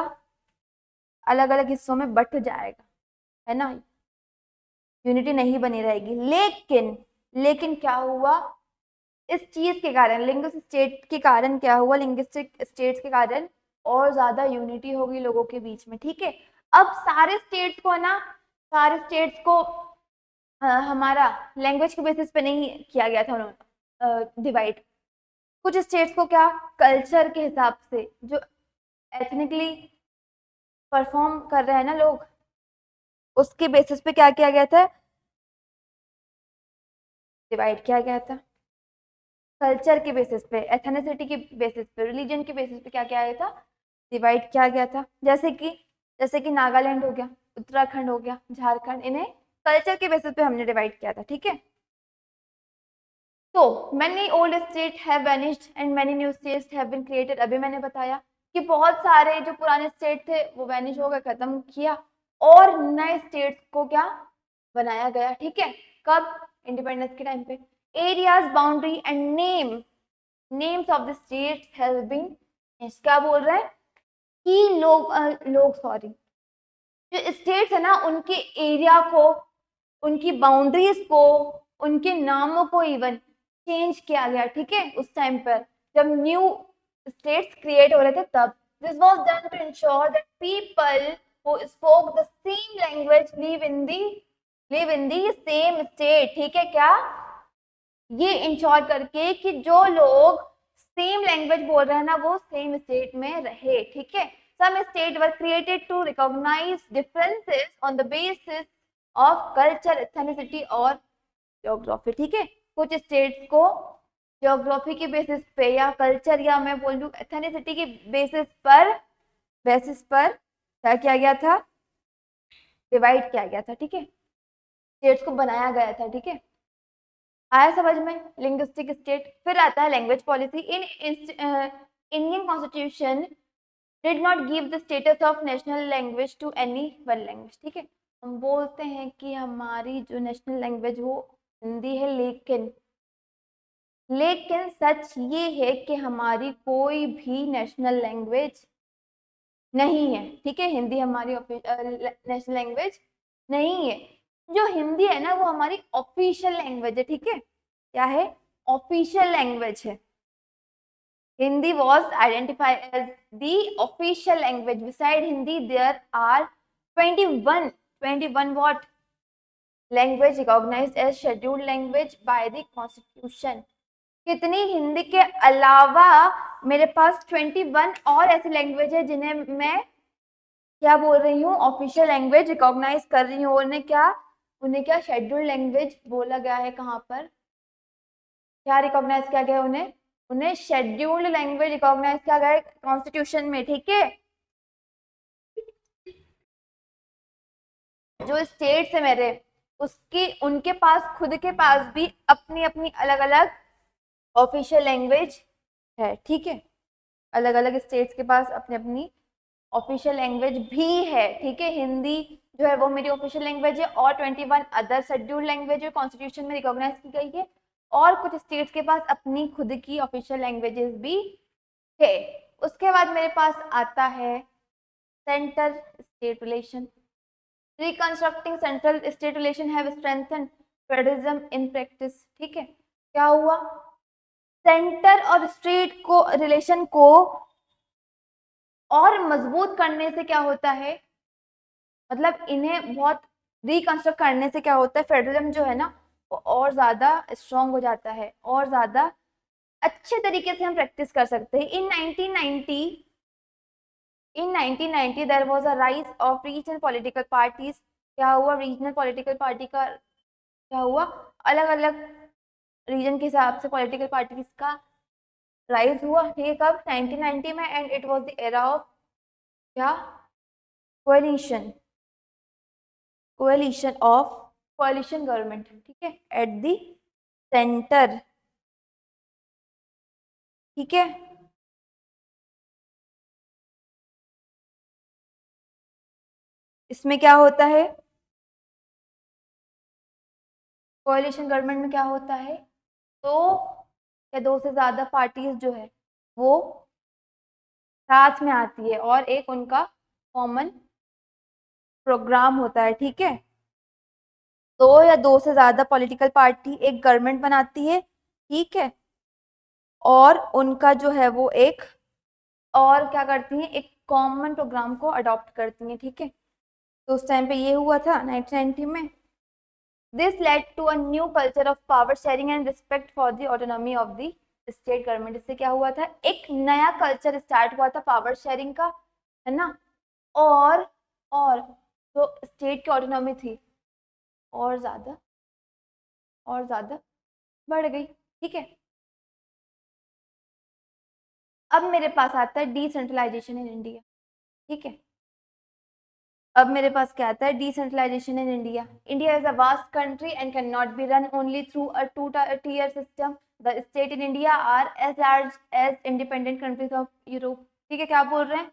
अलग अलग हिस्सों में बंट जाएगा, है ना, यूनिटी नहीं बनी रहेगी। लेकिन क्या हुआ, इस चीज के कारण, लिंग्विस्टिक स्टेट के कारण क्या हुआ, लिंग्विस्टिक स्टेट्स के कारण और ज्यादा यूनिटी होगी लोगों के बीच में, ठीक है। अब सारे स्टेट्स को हमारा लैंग्वेज के बेसिस पे नहीं किया गया था उन्होंने डिवाइड। कुछ स्टेट्स को क्या कल्चर के हिसाब से, जो एथनिकली परफॉर्म कर रहे हैं ना लोग, उसके बेसिस पे क्या किया गया था, डिवाइड किया गया था। कल्चर के बेसिस पे, एथनिसिटी के बेसिस पे, रिलीजन के बेसिस पे क्या किया गया था, डिवाइड किया गया था। जैसे कि नागालैंड हो गया, उत्तराखंड हो गया, झारखंड, इन्हें कल्चर के बेसिस पे हमने डिवाइड किया था, ठीक है। तो many old states have vanished and many new states have been created। अभी मैंने बताया कि बहुत सारे जो पुराने स्टेट थे वो वैनिश हो गए, खत्म किया, और नए स्टेट्स को क्या बनाया गया, ठीक है। कब? इंडिपेंडेंस के टाइम पे। Areas, boundary and names of the states have been, क्या बोल रहे हैं कि जो स्टेट्स है ना, उनके एरिया को, उनकी बाउंड्रीज को, उनके नामों को इवन चेंज किया गया, ठीक है। उस टाइम पर जब न्यू स्टेट्स क्रिएट हो रहे थे तब। This was done to ensure that people who spoke the same language live in the same state, ठीक है। क्या ये इंश्योर करके कि जो लोग सेम लैंग्वेज बोल रहे हैं ना वो सेम स्टेट में रहे, ठीक है। Some states were created to recognize differences on the basis of culture, ethnicity और geography, ठीक है। कुछ स्टेट्स को ज्योग्राफी के बेसिस पे या कल्चर या मैं बोल दूं एथनिसिटी के बेसिस पर क्या किया गया था, डिवाइड किया गया था, ठीक है। स्टेट्स को बनाया गया था, ठीक है। आया समझ में? Linguistic state. फिर आता है language policy. In Indian constitution did not give the status of national language to any one language, ठीक है। हम बोलते हैं कि हमारी जो नेशनल लैंग्वेज वो हिंदी है, लेकिन सच ये है कि हमारी कोई भी नेशनल लैंग्वेज नहीं है, ठीक है। हिंदी हमारी नेशनल लैंग्वेज नहीं है। जो हिंदी है ना वो हमारी ऑफिशियल लैंग्वेज है, ठीक है। क्या है? ऑफिशियल लैंग्वेज है। Hindi was identified as the official language. Beside Hindi, there are 21 what? Language recognized as scheduled language by the Constitution. कितनी? हिंदी के अलावा मेरे पास 21 और ऐसी लैंग्वेज है जिन्हें मैं क्या बोल रही हूँ, ऑफिशियल लैंग्वेज रिकॉग्नाइज कर रही हूँ। उन्हें क्या शेड्यूल्ड लैंग्वेज बोला गया है, कहाँ पर क्या रिकॉग्नाइज किया गया है उन्हें? उन्हें शेड्यूल्ड लैंग्वेज रिकॉग्नाइज किया गया है कॉन्स्टिट्यूशन में, ठीक है। जो स्टेट्स है मेरे, उसकी उनके पास खुद के पास भी अपनी अपनी अलग अलग ऑफिशियल लैंग्वेज है, ठीक है। अलग अलग स्टेट्स के पास अपनी अपनी ऑफिशियल लैंग्वेज भी है, ठीक है। हिंदी जो है वो मेरी ऑफिशियल लैंग्वेज है, और 21 अदर शेड्यूल्ड लैंग्वेज कॉन्स्टिट्यूशन में रिकॉग्नाइज की गई है, और कुछ स्टेट्स के पास अपनी खुद की ऑफिशियल लैंग्वेजेस भी है। उसके बाद मेरे पास आता है centre state relation. Reconstructing central state relation have strengthened federalism in practice, ठीक है। क्या हुआ, सेंटर और स्टेट को रिलेशन को और मजबूत करने से क्या होता है, मतलब इन्हें बहुत रिकंस्ट्रक्ट करने से क्या होता है, फेडरलिज्म जो है ना वो और ज्यादा स्ट्रॉन्ग हो जाता है, और ज्यादा अच्छे तरीके से हम प्रैक्टिस कर सकते हैं। In 1990 there was a rise of regional political parties. क्या हुआ, रीजनल पॉलिटिकल पार्टी का क्या हुआ, अलग अलग रीजन के हिसाब से पॉलिटिकल पार्टीज का राइज हुआ, ठीक है। कब, 1990 में, and it was the era of क्या, कोएलिशन ऑफ कोएलिशन गवर्नमेंट, ठीक है, एट द सेंटर, ठीक है। इसमें क्या होता है, कोएलिशन गवर्नमेंट में क्या होता है, तो या दो से ज्यादा पार्टीज जो है वो साथ में आती है, और एक उनका कॉमन प्रोग्राम होता है, ठीक है। दो या दो से ज्यादा पॉलिटिकल पार्टी एक गवर्नमेंट बनाती है, ठीक है, और उनका जो है वो एक और क्या करती हैं, एक कॉमन प्रोग्राम को अडॉप्ट करती हैं, ठीक है। तो उस टाइम पे ये हुआ था 1990 में। This led to a new culture of power sharing and respect for the autonomy of the state government. इससे क्या हुआ था, एक नया कल्चर स्टार्ट हुआ था पावर शेयरिंग का, है ना, और और जो स्टेट की ऑटोनॉमी थी और ज्यादा बढ़ गई, ठीक है। अब मेरे पास आता है डिसेंट्रलाइजेशन इन इंडिया, ठीक है। अब मेरे पास क्या आता है, decentralisation in India. India is a vast country and can not be run only through a two tier system. The state in India are as large as independent countries of Europe, ठीक है। क्या बोल रहे हैं,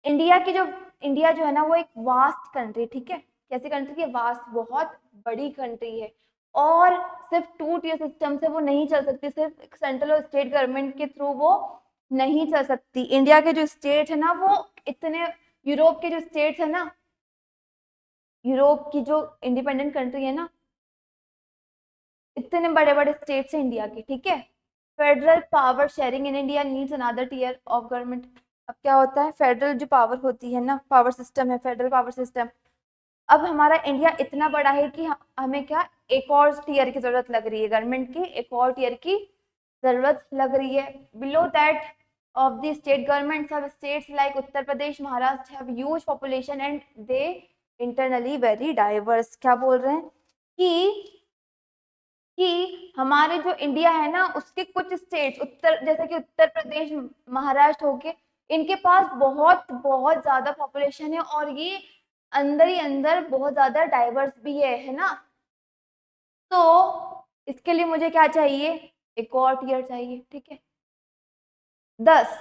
इंडिया जो है ना वो एक वास्ट कंट्री, ठीक है। कैसी कंट्री है, वास्ट, बहुत बड़ी कंट्री है, और सिर्फ टू टीयर सिस्टम से वो नहीं चल सकती, सिर्फ सेंट्रल और स्टेट गवर्नमेंट के थ्रू वो नहीं चल सकती। इंडिया के जो स्टेट है ना वो इतने, यूरोप के जो स्टेट्स है ना, यूरोप की जो इंडिपेंडेंट कंट्री है ना, इतने बड़े बड़े स्टेट्स हैं इंडिया के, ठीक है। Federal power sharing in India needs another tier of government. अब क्या होता है, फेडरल जो पावर होती है ना, पावर सिस्टम है, फेडरल पावर सिस्टम। अब हमारा इंडिया इतना बड़ा है कि हमें क्या एक और टीयर की जरूरत लग रही है, गवर्नमेंट की एक और टीयर की जरूरत लग रही है। Below that of the state governments of states like Uttar Pradesh, Maharashtra have huge population and they internally very diverse। क्या बोल रहे हैं कि हमारे जो इंडिया है ना उसके कुछ स्टेट्स, जैसे कि उत्तर प्रदेश, महाराष्ट्र हो के, इनके पास बहुत बहुत ज्यादा पॉपुलेशन है, और ये अंदर ही अंदर बहुत ज्यादा डाइवर्स भी है ना। तो इसके लिए मुझे क्या चाहिए, एक और टीयर चाहिए, ठीक है। Thus,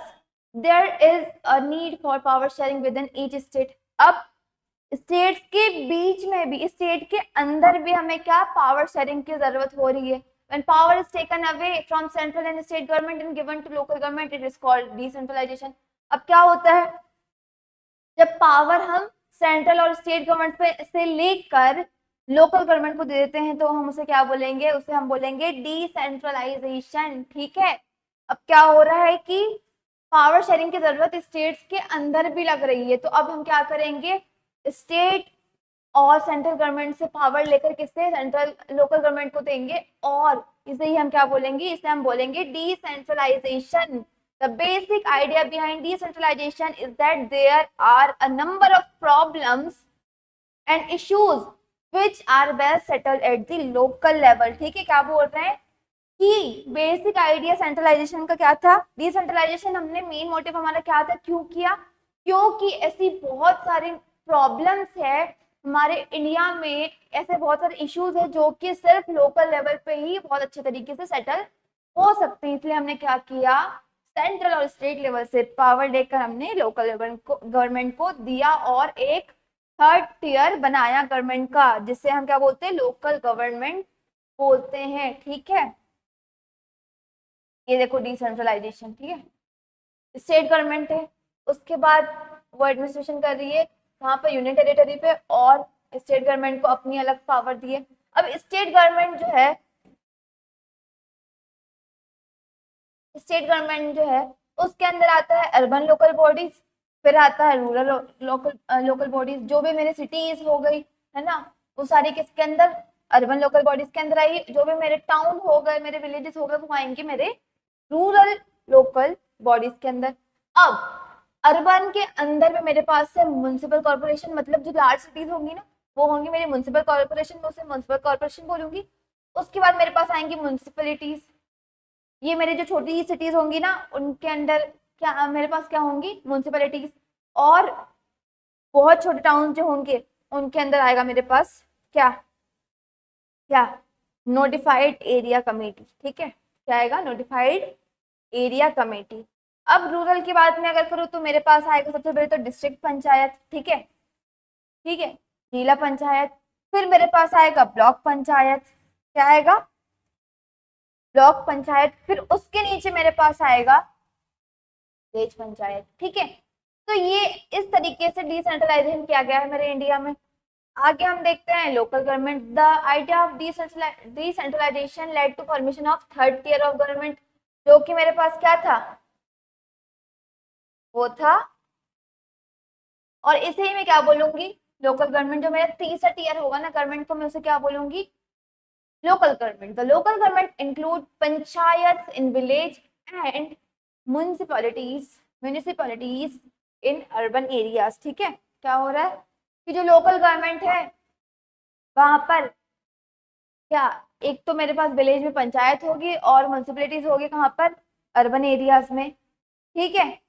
there is a need for power sharing within each state। अब स्टेट्स के बीच में भी, स्टेट के अंदर भी हमें क्या पावर शेयरिंग की जरूरत हो रही है। When power is taken away from central and state government and given to local government, it is called decentralization। अब क्या होता है, जब पावर हम सेंट्रल और स्टेट गवर्नमेंट से लेकर लोकल गवर्नमेंट को दे देते हैं तो हम उसे क्या बोलेंगे, उसे हम बोलेंगे डिसेंट्रलाइजेशन, ठीक है। अब क्या हो रहा है कि पावर शेयरिंग की जरूरत स्टेट्स के अंदर भी लग रही है, तो अब हम क्या करेंगे, स्टेट और सेंट्रल गवर्नमेंट से पावर लेकर किससे, सेंट्रल लोकल गवर्नमेंट को देंगे, और इसे ही हम क्या बोलेंगे, इसे हम बोलेंगे decentralisation, The basic idea behind decentralization is that there are a number of problems and issues which are best settled at the local level. ठीक है, क्या बोल रहे हैं कि बेसिक आइडिया सेंट्रलाइजेशन का क्या था, डिसेंट्रलाइजेशन हमने मेन मोटिव हमारा क्या था, क्यों किया, क्योंकि ऐसी बहुत सारी प्रॉब्लम्स है हमारे इंडिया में, ऐसे बहुत सारे इश्यूज है जो कि सिर्फ लोकल लेवल पे ही बहुत अच्छे तरीके से सेटल हो सकते हैं। इसलिए हमने क्या किया, सेंट्रल और स्टेट लेवल से पावर लेकर हमने लोकल लेवल को गवर्नमेंट को दिया और एक थर्ड टियर बनाया गवर्नमेंट का, जिससे हम क्या बोलते हैं, लोकल गवर्नमेंट बोलते हैं। ठीक है, ये देखो डिसेंट्रलाइजेशन। ठीक है, स्टेट गवर्नमेंट है, उसके बाद वो एडमिनिस्ट्रेशन कर रही है वहां पर यूनियन टेरिटरी पे, और स्टेट गवर्नमेंट को अपनी अलग पावर दी है। अब स्टेट गवर्नमेंट जो है उसके अंदर आता है अर्बन लोकल बॉडीज, फिर आता है रूरल लोकल बॉडीज। जो भी मेरे सिटीज हो गई है ना, वो सारी किसके अंदर, अर्बन लोकल बॉडीज के अंदर आई। जो भी मेरे टाउन हो गए, मेरे विलेजेस हो गए, वो आएंगे मेरे रूरल लोकल बॉडीज के अंदर। अब अर्बन के अंदर में मेरे पास से म्युनिसिपल कॉर्पोरेशन, मतलब जो लार्ज सिटीज होंगी ना वो होंगी मेरी म्युनिसिपल कॉर्पोरेशन, मैं उसे म्युनिसिपल कॉर्पोरेशन बोलूंगी। उसके बाद मेरे पास आएंगी म्युनिसिपलिटीज, ये मेरे जो छोटी सिटीज होंगी ना उनके अंदर क्या मेरे पास क्या होंगी, म्युनिसिपलिटीज। और बहुत छोटे टाउन जो होंगे उनके अंदर आएगा मेरे पास क्या क्या नोटिफाइड एरिया कमेटी। ठीक है, क्या आएगा, नोटिफाइड एरिया कमेटी। अब रूरल की बात में अगर करूँ तो मेरे पास आएगा सबसे पहले तो डिस्ट्रिक्ट पंचायत। ठीक है, ठीक है, जिला पंचायत, फिर मेरे पास आएगा ब्लॉक पंचायत। क्या आएगा, ब्लॉक पंचायत। फिर उसके नीचे मेरे पास आएगा विलेज पंचायत। ठीक है, तो ये इस तरीके से डिसेंट्रलाइजेशन किया गया है मेरे इंडिया में। आगे हम देखते हैं local government. The idea of decentralisation led to formation of third tier of government, जो कि मेरे पास क्या था, वो था, और इसे ही मैं क्या बोलूंगी, लोकल गवर्नमेंट। जो मेरा तीसरा टियर होगा ना गवर्नमेंट को, मैं उसे क्या बोलूंगी, local government. The local government include panchayat in village and municipalities in urban areas. ठीक है, क्या हो रहा है कि जो लोकल गवर्नमेंट है वहां पर क्या, एक तो मेरे पास विलेज में पंचायत होगी और म्युनिसिपैलिटीज होगी कहाँ पर, अर्बन एरियाज में। ठीक है,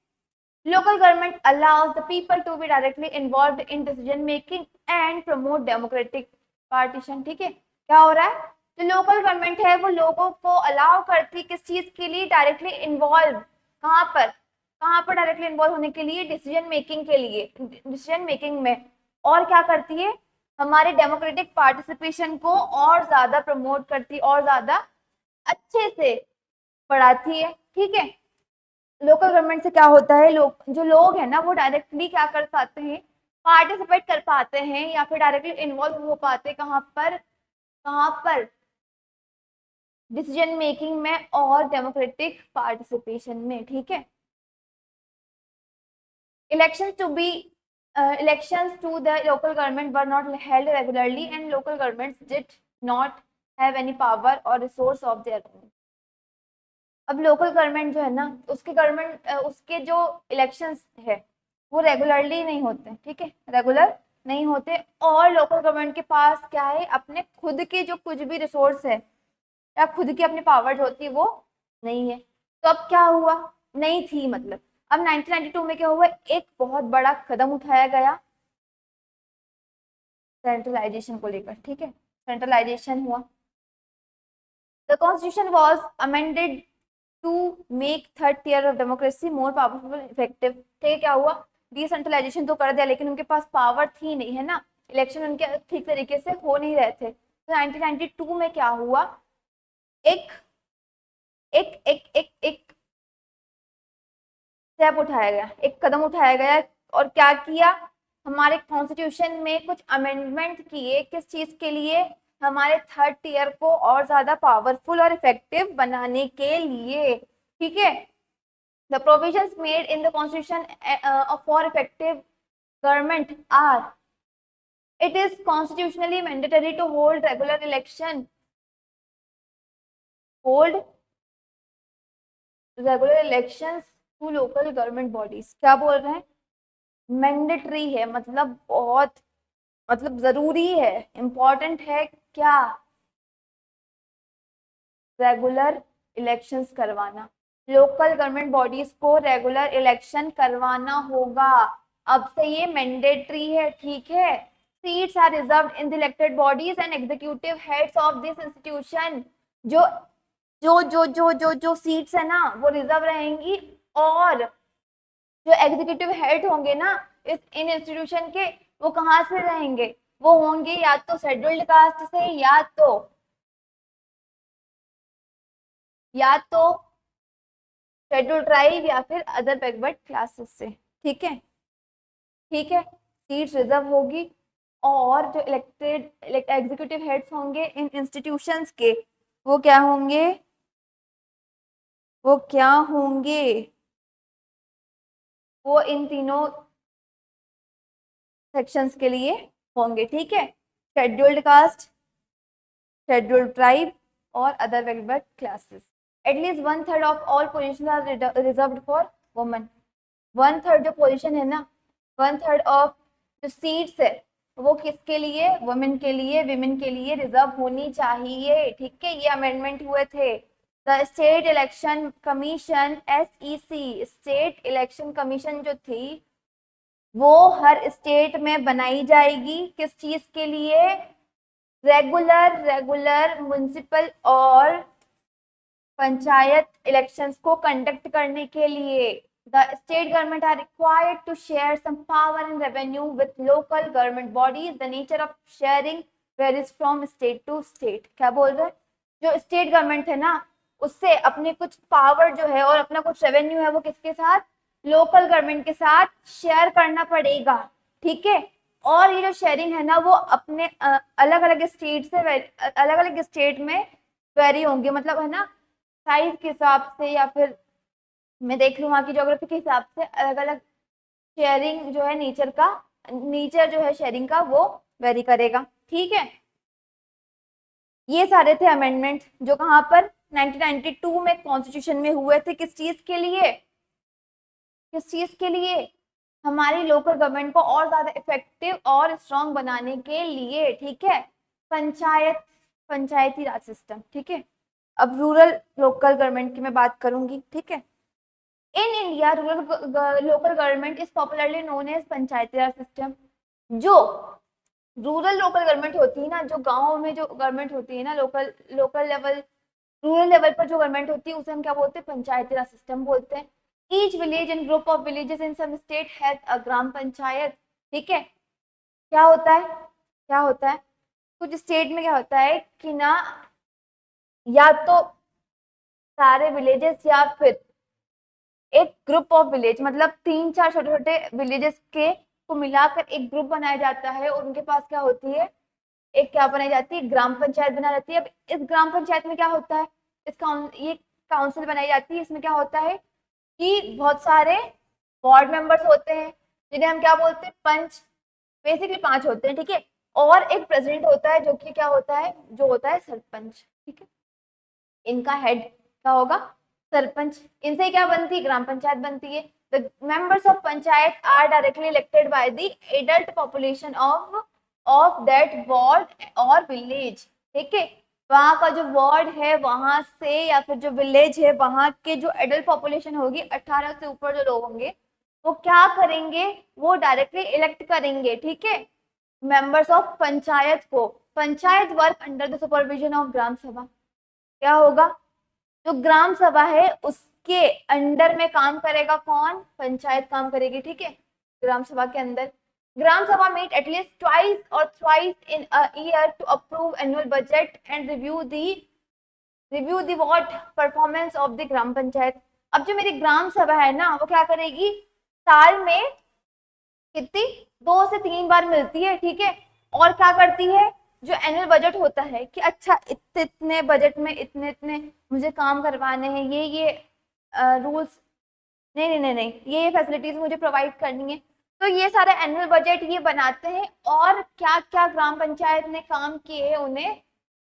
local government allows the people to be directly involved in decision making and promote democratic partition। ठीक है, क्या हो रहा है, जो लोकल गवर्नमेंट है वो लोगों को अलाउ करती किस चीज के लिए, डायरेक्टली इन्वॉल्व, कहाँ पर डायरेक्टली इन्वॉल्व होने के लिए, डिसीजन मेकिंग के लिए, डिसीजन मेकिंग में। और क्या करती है, हमारे डेमोक्रेटिक पार्टिसिपेशन को और ज्यादा प्रमोट करती, और ज्यादा अच्छे से बढ़ाती है। ठीक है, लोकल गवर्नमेंट से क्या होता है, जो लोग हैं ना वो डायरेक्टली क्या कर पाते हैं, पार्टिसिपेट कर पाते हैं या फिर डायरेक्टली इन्वॉल्व हो पाते, कहाँ पर डिसीजन मेकिंग में और डेमोक्रेटिक पार्टिसिपेशन में। ठीक है, elections to the local government were not held regularly and local governments did not have any power और रिसोर्स ऑफ देयर ओन। अब लोकल गवर्नमेंट जो है ना, उसके जो इलेक्शंस है वो रेगुलरली नहीं होते। ठीक है, रेगुलर नहीं होते, और लोकल गवर्नमेंट के पास क्या है, अपने खुद के जो कुछ भी रिसोर्स है या खुद की अपनी पावर होती है वो नहीं है। तो अब क्या हुआ, नहीं थी मतलब, अब 1992 में क्या हुआ, एक बहुत बड़ा कदम उठाया गया सेंट्रलाइजेशन को लेकर। ठीक है, सेंट्रलाइजेशन हुआ। The constitution was amended to make third tier of democracy more powerful effective. ठीक है, क्या हुआ, डिसेंट्रलाइजेशन तो कर दिया लेकिन उनके पास पावर थी नहीं, है ना, इलेक्शन उनके ठीक तरीके से हो नहीं रहे थे। तो 1992 में क्या हुआ, एक एक एक एक एक स्टेप उठाया गया, एक कदम उठाया गया, और क्या किया, हमारे कॉन्स्टिट्यूशन में कुछ अमेंडमेंट किए, किस चीज के लिए, हमारे थर्ड टियर को और ज्यादा पावरफुल और इफेक्टिव बनाने के लिए। ठीक है, the provisions made in the constitution for effective government are, it is constitutionally mandatory to hold regular elections to local government bodies, क्या बोल रहे हैं, मैंडेटरी है, मतलब बहुत, मतलब जरूरी है, इंपॉर्टेंट है क्या, रेगुलर इलेक्शंस करवाना, लोकल गवर्नमेंट बॉडीज को रेगुलर इलेक्शन करवाना होगा। अब से ये मैंडेटरी है, ठीक है। Seats are reserved in the elected bodies and executive heads of this institution. जो जो सीट्स है ना वो रिजर्व रहेंगी, और जो एग्जीक्यूटिव हेड होंगे ना इस इन इंस्टीट्यूशन के, वो कहाँ से रहेंगे, वो होंगे या तो शेड्यूल्ड कास्ट से, या तो शेड्यूल्ड ट्राइब, या फिर अदर बैकवर्ड क्लासेस से। ठीक है, ठीक है, सीट्स रिजर्व होगी, और जो इलेक्टेड एग्जीक्यूटिव हेड्स होंगे इन इंस्टीट्यूशंस के, वो क्या होंगे, वो क्या होंगे, वो इन तीनों सेक्शंस के लिए होंगे। ठीक है, शेड्यूल्ड कास्ट, शेड्यूल्ड ट्राइब और other backward classes. At least 1/3 of all position are reserved for women. 1/3 जो पोजीशन है ना, 1/3 ऑफ जो सीट्स है वो किसके लिए, वुमेन के लिए, विमेन के लिए रिजर्व होनी चाहिए। ठीक है, ये अमेंडमेंट हुए थे। The state election commission SEC, state election commission जो थी वो हर स्टेट में बनाई जाएगी, किस चीज के लिए, रेगुलर म्युनिसिपल और पंचायत इलेक्शंस को कंडक्ट करने के लिए। The state government are required to share some power and revenue with local government bodies. The nature of sharing varies from state to state. क्या बोल रहे हैं, जो स्टेट गवर्नमेंट है ना उससे अपने कुछ पावर जो है और अपना कुछ रेवेन्यू है वो किसके साथ, लोकल गवर्नमेंट के साथ शेयर करना पड़ेगा। ठीक है, और ये जो शेयरिंग है ना वो अपने अलग अलग स्टेट से अलग अलग स्टेट में वेरी होंगे, मतलब है ना साइज के हिसाब से, या फिर मैं देख लूँ वहाँ की ज्योग्राफी के हिसाब से अलग अलग शेयरिंग जो है नेचर जो है शेयरिंग का वो वेरी करेगा। ठीक है, ये सारे थे अमेंडमेंट जो कहाँ पर 1992 में कॉन्स्टिट्यूशन में हुए थे। किस चीज के लिए, किस चीज के लिए, हमारी लोकल गवर्नमेंट को और ज्यादा इफेक्टिव और स्ट्रॉन्ग बनाने के लिए। ठीक है, पंचायती राज सिस्टम। ठीक है, अब रूरल लोकल गवर्नमेंट की मैं बात करूंगी। ठीक है, in India rural local government is popularly known as Panchayati Raj system. जो रूरल लोकल गवर्नमेंट होती है ना, जो गाँव में जो गवर्नमेंट होती है ना, लोकल लेवल रूरल लेवल पर जो गवर्नमेंट होती है उसे हम क्या बोलते हैं, पंचायती राज सिस्टम बोलते हैं। Each village and group of villages in some state has a gram panchayat. ठीक है, क्या होता है, क्या होता है, कुछ स्टेट में क्या होता है कि ना, या तो सारे विलेजेस या फिर एक ग्रुप ऑफ विलेज, मतलब 3-4 छोटे छोटे विलेजेस के को मिलाकर एक ग्रुप बनाया जाता है, और उनके पास क्या होती है, एक क्या बनाई जाती है, ग्राम पंचायत बना जाती है। अब इस ग्राम पंचायत में क्या होता है, ये काउंसिल बनाई जाती है, इसमें क्या होता है कि बहुत सारे वार्ड मेंबर्स होते हैं जिन्हें हम क्या बोलते हैं, पंच। बेसिकली 5 होते हैं। ठीक है, और एक प्रेसिडेंट होता है जो कि क्या होता है, जो होता है सरपंच। ठीक है, इनका हेड क्या होगा, सरपंच। इनसे क्या बनती है, ग्राम पंचायत बनती है। The members of panchayat are directly elected by the adult population of that ward और विलेज। ठीक है, वहां का जो वार्ड है वहां से, या फिर जो विलेज है वहां के जो एडल्ट पॉपुलेशन होगी, 18 से ऊपर जो लोग होंगे, वो क्या करेंगे, वो डायरेक्टली इलेक्ट करेंगे। ठीक है, मेंबर्स ऑफ पंचायत को। Panchayat work under the supervision of gram sabha. क्या होगा, जो ग्राम सभा है उसके अंडर में काम करेगा कौन, पंचायत काम करेगी। ठीक है, ग्राम सभा के अंदर। Gram sabha meet at least twice और thrice in a year to approve annual budget and review the what performance of the gram panchayat. अब जो मेरी ग्राम सभा है ना वो क्या करेगी, साल में कितनी 2 से 3 बार मिलती है। ठीक है, और क्या करती है, जो एनुअल बजट होता है कि अच्छा इतने बजट में इतने इतने मुझे काम करवाने हैं, ये रूल्स, नहीं, ये फैसिलिटीज मुझे प्रोवाइड करनी है, तो ये सारा एनुअल बजट ये बनाते हैं, और क्या क्या ग्राम पंचायत ने काम किए उन्हें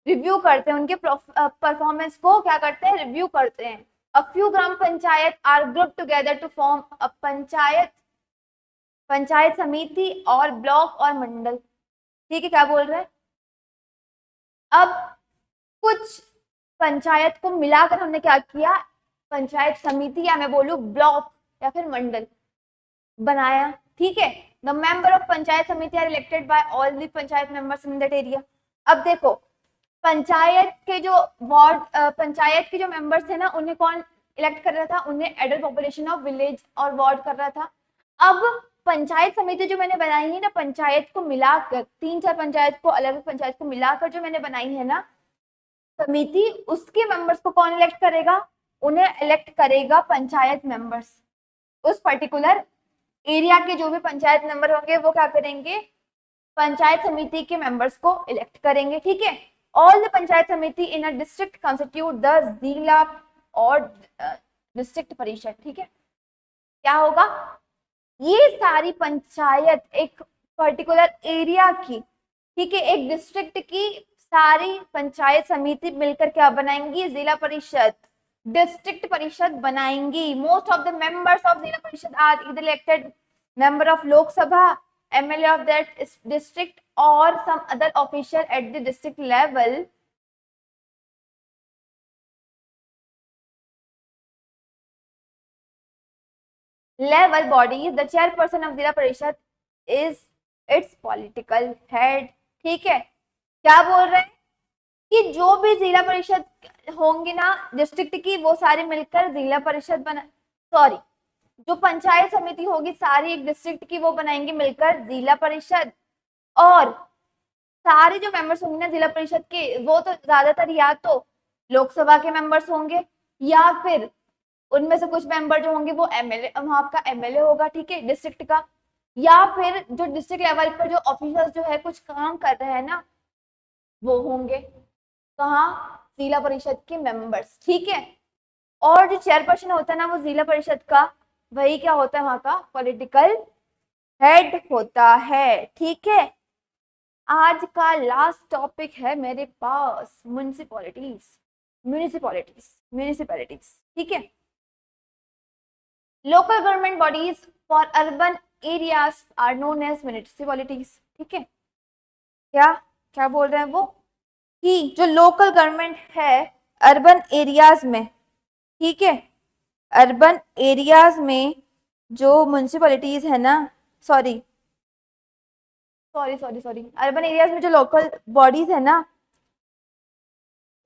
रिव्यू करते हैं, उनके परफॉर्मेंस को क्या करते हैं, रिव्यू करते हैं। A few gram panchayat are group together to form a panchayat samiti और ब्लॉक और मंडल। ठीक है, क्या बोल रहे हैं? अब कुछ पंचायत को मिलाकर हमने क्या किया, पंचायत समिति या मैं बोलूं ब्लॉक या फिर मंडल बनाया। ठीक है, the member of panchayat samiti are elected by all the panchayat members in that area. अब देखो, पंचायत के जो वार्ड पंचायत के जो मेंबर्स थे ना, उन्हें कौन इलेक्ट कर रहा था? उन्हें एडल्ट पॉपुलेशन ऑफ विलेज और वार्ड कर रहा था। अब पंचायत समिति जो मैंने बनाई है ना, पंचायत को मिलाकर, 3-4 पंचायत को, अलग अलग पंचायत को मिलाकर जो मैंने बनाई है ना समिति, उसके मेंबर्स को कौन इलेक्ट करेगा? उन्हें इलेक्ट करेगा पंचायत मेंबर्स। उस पर्टिकुलर एरिया के जो भी पंचायत मेंबर होंगे वो क्या करेंगे? पंचायत समिति के मेंबर्स को इलेक्ट करेंगे। ठीक है, ऑल द पंचायत समिति इन अ डिस्ट्रिक्ट कंस्टिट्यूट द जिला और डिस्ट्रिक्ट परिषद। ठीक है, क्या होगा? ये सारी पंचायत एक पर्टिकुलर एरिया की, ठीक है, एक डिस्ट्रिक्ट की सारी पंचायत समिति मिलकर क्या बनाएंगी? जिला परिषद, डिस्ट्रिक्ट परिषद बनाएंगी। Most of the members of zila parishad are either elected member of Lok Sabha, MLA of that district और some other official at the district level. Level bodies, the chairperson of zila parishad is it's political head. ठीक है, क्या बोल रहे हैं कि जो भी जिला परिषद होंगे ना डिस्ट्रिक्ट की, वो सारे मिलकर जिला परिषद बना, सॉरी, जो पंचायत समिति होगी सारी एक डिस्ट्रिक्ट की, वो बनाएंगे मिलकर जिला परिषद। और सारे जो मेंबर्स होंगे ना जिला परिषद के, वो तो ज्यादातर या तो लोकसभा के मेंबर्स होंगे या फिर उनमें से कुछ मेंबर जो होंगे वो एमएलए, वहां का एमएलए होगा, ठीक है, डिस्ट्रिक्ट का, या फिर जो डिस्ट्रिक्ट लेवल पर जो ऑफिसर्स जो है कुछ काम कर रहे हैं ना, वो होंगे कहाँ? जिला परिषद के मेंबर्स। ठीक है, और जो चेयरपर्सन होता है ना वो जिला परिषद का, वही क्या होता है? वहां का पॉलिटिकल हेड होता है। ठीक है, आज का लास्ट टॉपिक है मेरे पास म्युनिसिपैलिटीज। म्युनिसिपैलिटीज, ठीक है, local government bodies for urban areas are known as municipalities. ठीक है, क्या क्या बोल रहे हैं वो कि जो लोकल गवर्नमेंट है अर्बन एरियाज में, ठीक है, अर्बन एरियाज में जो म्युनिसिपैलिटीज है ना, सॉरी, अर्बन एरियाज में जो लोकल बॉडीज है ना,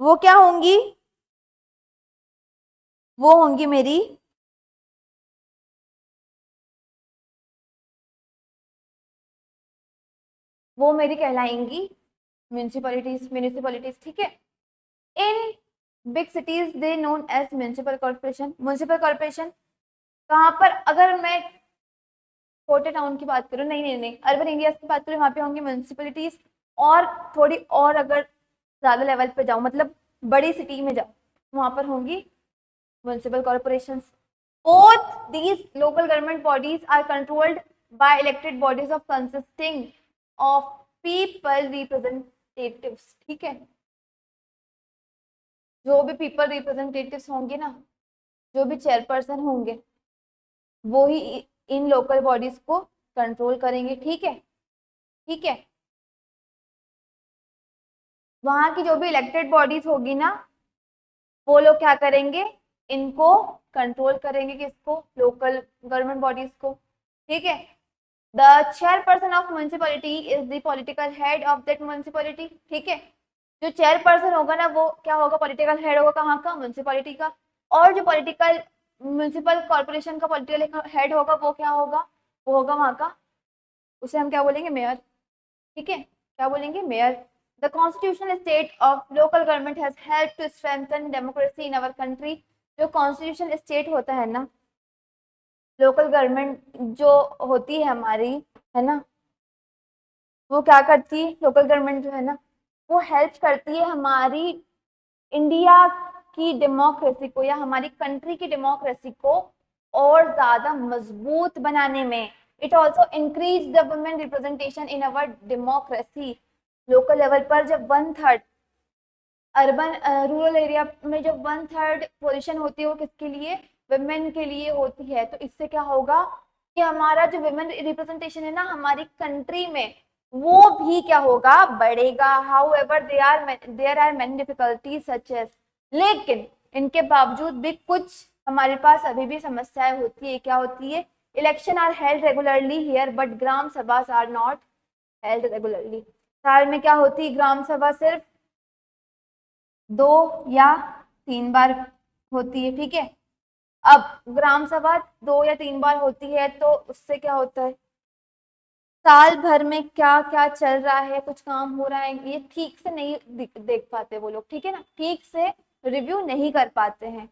वो क्या होंगी? वो होंगी मेरी कहलाएंगी म्युनिसिपैलिटीज। ठीक है, in big cities they known as municipal corporation. Municipal corporation कहाँ पर? अगर मैं छोटे टाउन की बात करूँ, नहीं, अर्बन एरियाज की बात करूँ, वहां पे होंगी म्युनिसिपैलिटीज। और थोड़ी और अगर ज्यादा लेवल पे जाऊँ, मतलब बड़ी सिटी में जाऊँ, वहां पर होंगी municipal corporations. Both these local government bodies are controlled by elected bodies of consisting of people representatives। ठीक है, जो भी people representatives होंगे ना, जो भी चेयरपर्सन होंगे, वो ही इन लोकल बॉडीज को कंट्रोल करेंगे। ठीक है, ठीक है, वहां की जो भी इलेक्टेड बॉडीज होगी ना, वो लोग क्या करेंगे? इनको कंट्रोल करेंगे। किसको? लोकल गवर्नमेंट बॉडीज को। ठीक है, the chairperson of municipality is the political head of that municipality. ठीक है, जो चेयरपर्सन होगा ना वो क्या होगा? पॉलिटिकल हेड होगा। कहाँ का? म्युनिसिपैलिटी का। और जो पॉलिटिकल म्युनिसिपल कॉर्पोरेशन का पॉलिटिकल हेड होगा वो क्या होगा? वो होगा वहां का, उसे हम क्या बोलेंगे? मेयर। ठीक है, क्या बोलेंगे? Mayor. The constitutional state of local government has helped to strengthen democracy in our country। जो कॉन्स्टिट्यूशन स्टेट होता है ना, लोकल गवर्नमेंट जो होती है हमारी, है ना, वो क्या करती है? लोकल गवर्नमेंट जो है ना, वो हेल्प करती है हमारी इंडिया की डेमोक्रेसी को, या हमारी कंट्री की डेमोक्रेसी को और ज्यादा मजबूत बनाने में। It also increase the women representation in our democracy. Local level पर जब 1/3 अर्बन रूरल एरिया में जो 1/3 पोजीशन होती है वो किसके लिए, वुमेन के लिए होती है। तो इससे क्या होगा कि हमारा जो वुमेन रिप्रेजेंटेशन है ना हमारी कंट्री में, वो भी क्या होगा, बढ़ेगा। However there are many difficulties such as, लेकिन इनके बावजूद भी कुछ हमारे पास अभी भी समस्याएं होती है। क्या होती है, election are held regularly here but gram sabha are not held regularly. साल में क्या होती है, ग्राम सभा सिर्फ 2 या 3 बार होती है, ठीक है। अब ग्राम सभा 2 या 3 बार होती है तो उससे क्या होता है, साल भर में क्या क्या चल रहा है, कुछ काम हो रहा है, ये ठीक से नहीं देख पाते वो लोग, ठीक है ना, ठीक से रिव्यू नहीं कर पाते हैं।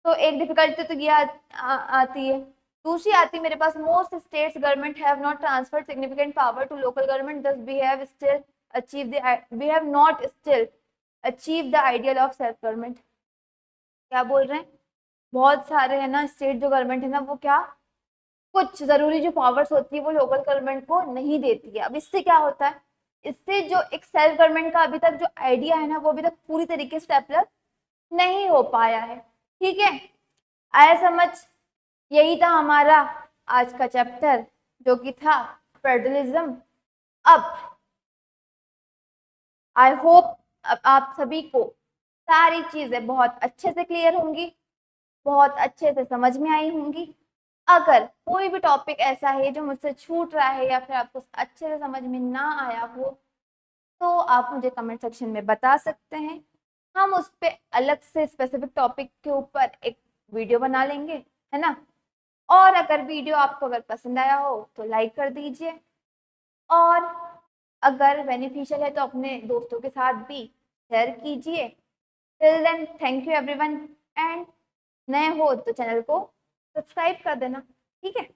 तो एक डिफिकल्टी तो ये आती है। दूसरी आती है मेरे पास, most states government have not transferred significant power to local government thus we have not still achieve the ideal of self government. क्या बोल रहे हैं, बहुत सारे है ना स्टेट जो गवर्नमेंट है ना वो क्या, कुछ जरूरी जो पावर्स होती है वो लोकल गवर्नमेंट को नहीं देती है। अब इससे क्या होता है, इससे जो एक सेल्फ गवर्नमेंट का अभी तक जो आइडिया है ना वो अभी तक पूरी तरीके से डेवलप नहीं हो पाया है, ठीक है। आया समझ, यही था हमारा आज का चैप्टर जो कि था फेडरलिज्म। अब आई होप आप सभी को सारी चीजें बहुत अच्छे से क्लियर होंगी, बहुत अच्छे से समझ में आई होंगी। अगर कोई भी टॉपिक ऐसा है जो मुझसे छूट रहा है या फिर आपको अच्छे से समझ में ना आया हो तो आप मुझे कमेंट सेक्शन में बता सकते हैं। हम उस पर अलग से स्पेसिफिक टॉपिक के ऊपर एक वीडियो बना लेंगे, है ना। और अगर वीडियो आपको अगर पसंद आया हो तो लाइक कर दीजिए, और अगर बेनिफिशियल है तो अपने दोस्तों के साथ भी शेयर कीजिए। Till then thank you everyone, and नए हो तो चैनल को सब्सक्राइब कर देना, ठीक है।